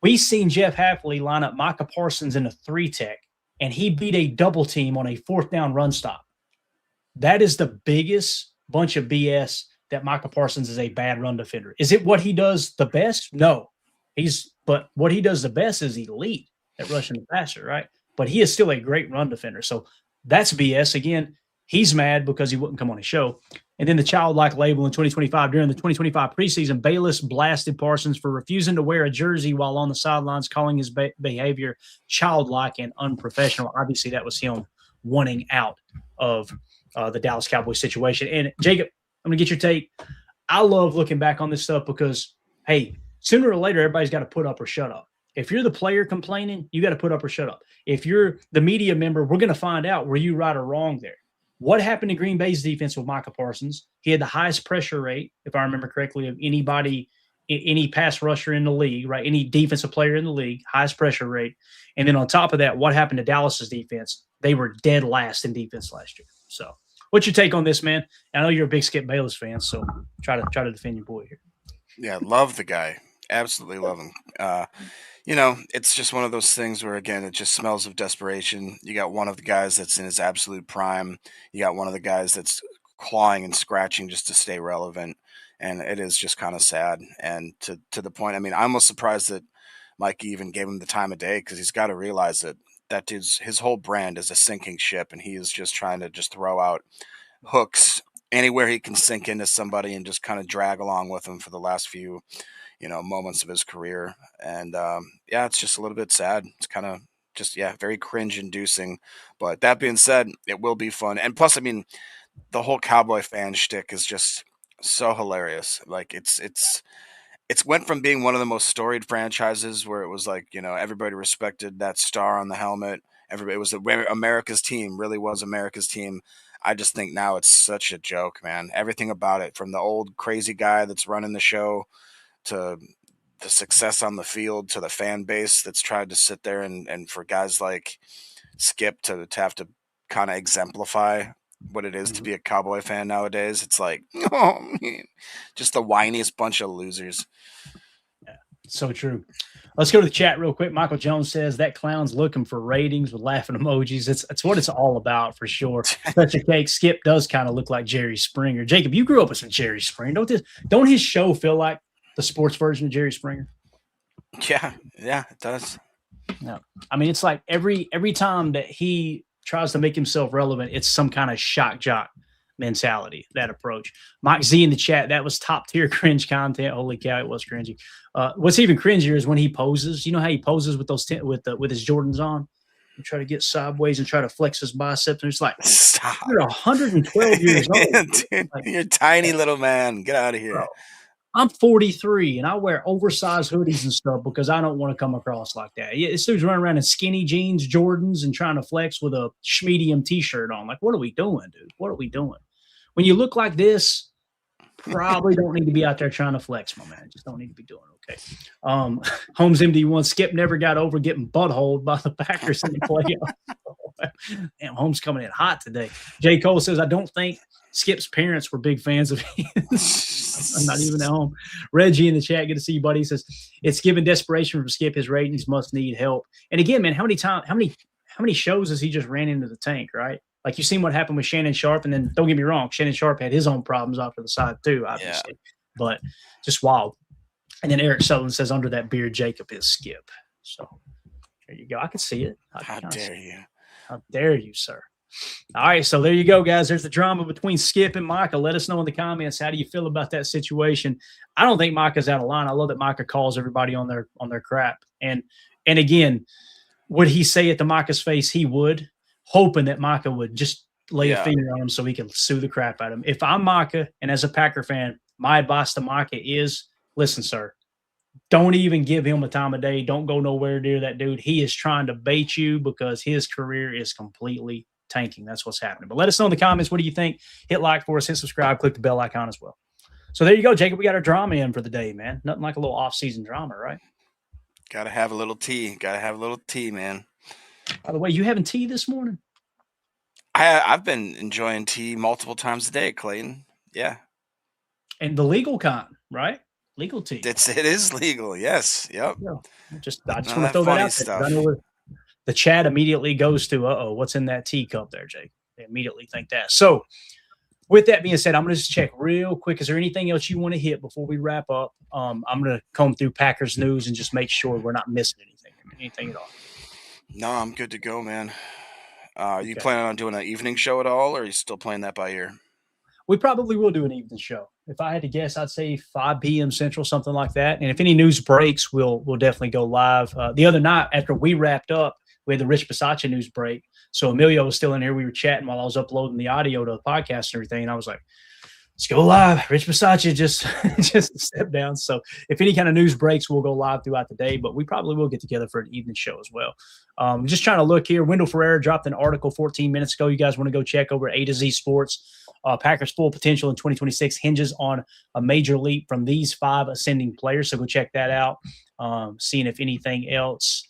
Jeff Hafley line up Micah Parsons in a 3-tech, and he beat a double team on a 4th down run stop. That is the biggest bunch of BS that Micah Parsons is a bad run defender. Is it what he does the best? No. But what he does the best is elite at rushing the passer, right? But he is still a great run defender. So that's BS. Again, he's mad because he wouldn't come on his show. And then the childlike label in 2025. During the 2025 preseason, Bayless blasted Parsons for refusing to wear a jersey while on the sidelines, calling his behavior childlike and unprofessional. Obviously, that was him wanting out of the Dallas Cowboys situation. And Jacob, I'm going to get your take. I love looking back on this stuff because, hey, sooner or later, everybody's got to put up or shut up. If you're the player complaining, you got to put up or shut up. If you're the media member, we're going to find out were you right or wrong there. What happened to Green Bay's defense with Micah Parsons? He had the highest pressure rate, if I remember correctly, of anybody, any pass rusher in the league, right? Any defensive player in the league, highest pressure rate. And then on top of that, what happened to Dallas's defense? They were dead last in defense last year. So what's your take on this, man? I know you're a big Skip Bayless fan, so try to defend your boy here. Yeah, love the guy. Absolutely love him. It's just one of those things where, again, it just smells of desperation. You got one of the guys that's in his absolute prime. You got one of the guys that's clawing and scratching just to stay relevant. And it is just kind of sad. And to the point, I mean, I'm almost surprised that Mike even gave him the time of day, because he's got to realize that dude's, his whole brand is a sinking ship, and he is just trying to just throw out hooks anywhere he can sink into somebody and just kind of drag along with him for the last few moments of his career. And it's just a little bit sad. It's kind of just, very cringe inducing. But that being said, it will be fun. And plus, I mean, the whole Cowboy fan shtick is just so hilarious. Like it's went from being one of the most storied franchises where it was like, everybody respected that star on the helmet. Everybody, it was America's team, really was America's team. I just think now it's such a joke, man. Everything about it, from the old crazy guy that's running the show to the success on the field, to the fan base that's tried to sit there and for guys like Skip to have to kind of exemplify what it is to be a Cowboy fan nowadays. It's like, oh man, just the whiniest bunch of losers. Yeah, so true. Let's go to the chat real quick. Michael Jones says that clown's looking for ratings with laughing emojis. It's what it's all about for sure. Such a cake. Skip does kind of look like Jerry Springer. Jacob, you grew up with some Jerry Springer. Don't his show feel like the sports version of Jerry Springer? Yeah, it does. No, I mean it's like every time that he tries to make himself relevant, it's some kind of shock jock mentality, that approach. Mike Z in the chat, that was top tier cringe content. Holy cow, it was cringy. What's even cringier is when he poses. You know how he poses with those with his Jordans on? And try to get sideways and try to flex his biceps. And it's like, stop. You're 112 years old. Dude, like, you're a tiny little man. Get out of here. Bro, I'm 43 and I wear oversized hoodies and stuff because I don't want to come across like that. Yeah, this dude's running around in skinny jeans, Jordans, and trying to flex with a schmedium t-shirt on. Like, what are we doing, dude? What are we doing? When you look like this, probably don't need to be out there trying to flex, my man. Just don't need to be doing okay. Holmes MD1, Skip never got over getting buttholed by the Packers in the playoffs. Damn, Holmes coming in hot today. J. Cole says, I don't think Skip's parents were big fans of his. I'm not even at home. Reggie in the chat, good to see you, buddy. He says, it's given desperation from Skip. His ratings must need help. And again, man, how many shows has he just ran into the tank, right? Like, you've seen what happened with Shannon Sharp, and then don't get me wrong, Shannon Sharp had his own problems off to the side too, obviously. Yeah. But just wild. And then Eric Sutherland says, under that beard, Jacob is Skip. So there you go. I can see it. How dare you? How dare you, sir? All right, so there you go, guys. There's the drama between Skip and Micah. Let us know in the comments, how do you feel about that situation? I don't think Micah's out of line. I love that Micah calls everybody on their crap. And again, would he say it to Micah's face? He would, hoping that Micah would just lay a finger on him so he can sue the crap out of him. If I'm Micah, and as a Packer fan, my advice to Micah is, listen, sir, don't even give him a time of day. Don't go nowhere near that dude. He is trying to bait you because his career is completely tanking. That's what's happening. But let us know in the comments, what do you think? Hit like for us, hit subscribe, click the bell icon as well. So there you go, Jacob. We got our drama in for the day, man. Nothing like a little off-season drama, right? Gotta have a little tea. Gotta have a little tea, man. By the way, you having tea this morning? I've been enjoying tea multiple times a day, Clayton. Yeah. And the legal kind, right? Legal tea. It is legal. Yes. Yep. Yeah. I just want to throw that out there. I know the chat immediately goes to, what's in that teacup there, Jake? They immediately think that. So with that being said, I'm going to just check real quick. Is there anything else you want to hit before we wrap up? I'm going to comb through Packers news and just make sure we're not missing anything at all. No, I'm good to go, man. Are you planning on doing an evening show at all, or are you still playing that by ear? We probably will do an evening show. If I had to guess, I'd say 5 p.m. Central, something like that. And if any news breaks, we'll definitely go live. The other night, after we wrapped up, we had the Rich Bisaccia news break. So Emilio was still in here. We were chatting while I was uploading the audio to the podcast and everything. And I was like, let's go live. Rich Bisaccia just stepped down. So if any kind of news breaks, we'll go live throughout the day. But we probably will get together for an evening show as well. Just trying to look here. Wendell Ferreira dropped an article 14 minutes ago. You guys want to go check over A to Z Sports. Packers' full potential in 2026 hinges on a major leap from these 5 ascending players. So go check that out. Seeing if anything else.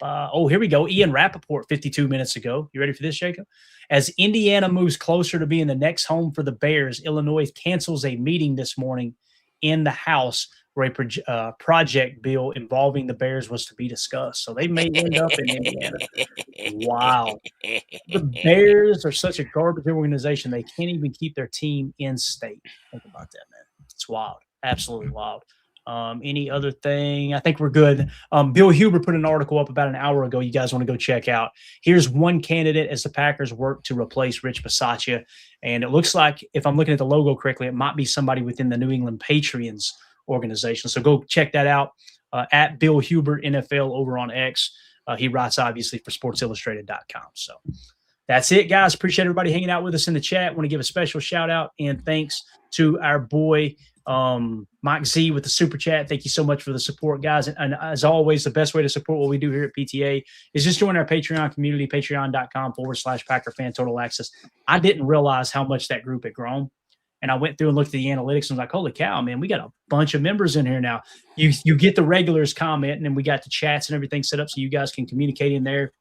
Oh, here we go. Ian Rappaport 52 minutes ago. You ready for this, Jacob? As Indiana moves closer to being the next home for the Bears, Illinois cancels a meeting this morning in the House where a project bill involving the Bears was to be discussed. So they may end up in Indiana. Wow. The Bears are such a garbage organization, they can't even keep their team in state. Think about that, man. It's wild. Absolutely wild. Any other thing? I think we're good. Bill Huber put an article up about an hour ago. You guys want to go check out. Here's one candidate as the Packers work to replace Rich Bisaccia. And it looks like, if I'm looking at the logo correctly, it might be somebody within the New England Patriots organization. So go check that out at Bill Huber NFL over on X. He writes, obviously, for SportsIllustrated.com. So that's it, guys. Appreciate everybody hanging out with us in the chat. Want to give a special shout out and thanks to our boy Mike Z with the super chat. Thank you so much for the support, guys. And as always, the best way to support what we do here at PTA is just join our Patreon community, patreon.com/Packer Fan Total Access. I didn't realize how much that group had grown. And I went through and looked at the analytics and was like, holy cow, man, we got a bunch of members in here now. You get the regulars comment, and then we got the chats and everything set up so you guys can communicate in there,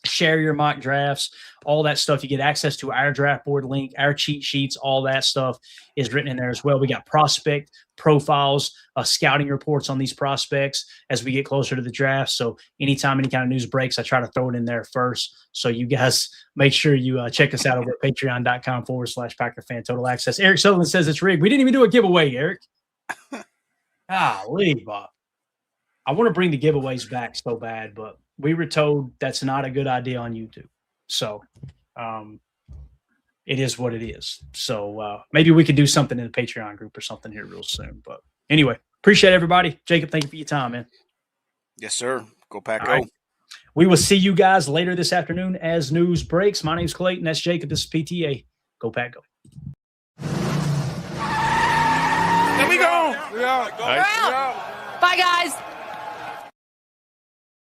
share your mock drafts, all that stuff. You get access to our draft board link, our cheat sheets, all that stuff is written in there as well. We got prospect profiles, scouting reports on these prospects as we get closer to the draft. So anytime any kind of news breaks, I try to throw it in there first. So you guys make sure you check us out over at patreon.com/Packer Fan Total Access. Eric Sutherland says it's rigged. We didn't even do a giveaway, Eric. Golly, Bob. I want to bring the giveaways back so bad, but we were told that's not a good idea on YouTube. So it is what it is. So maybe we could do something in the Patreon group or something here real soon. But anyway, appreciate everybody. Jacob, thank you for your time, man. Yes, sir. Go Pack, go. Right. We will see you guys later this afternoon as news breaks. My name's Clayton. That's Jacob. This is PTA. Go Pack, go. There we go. We're out. Bye, guys.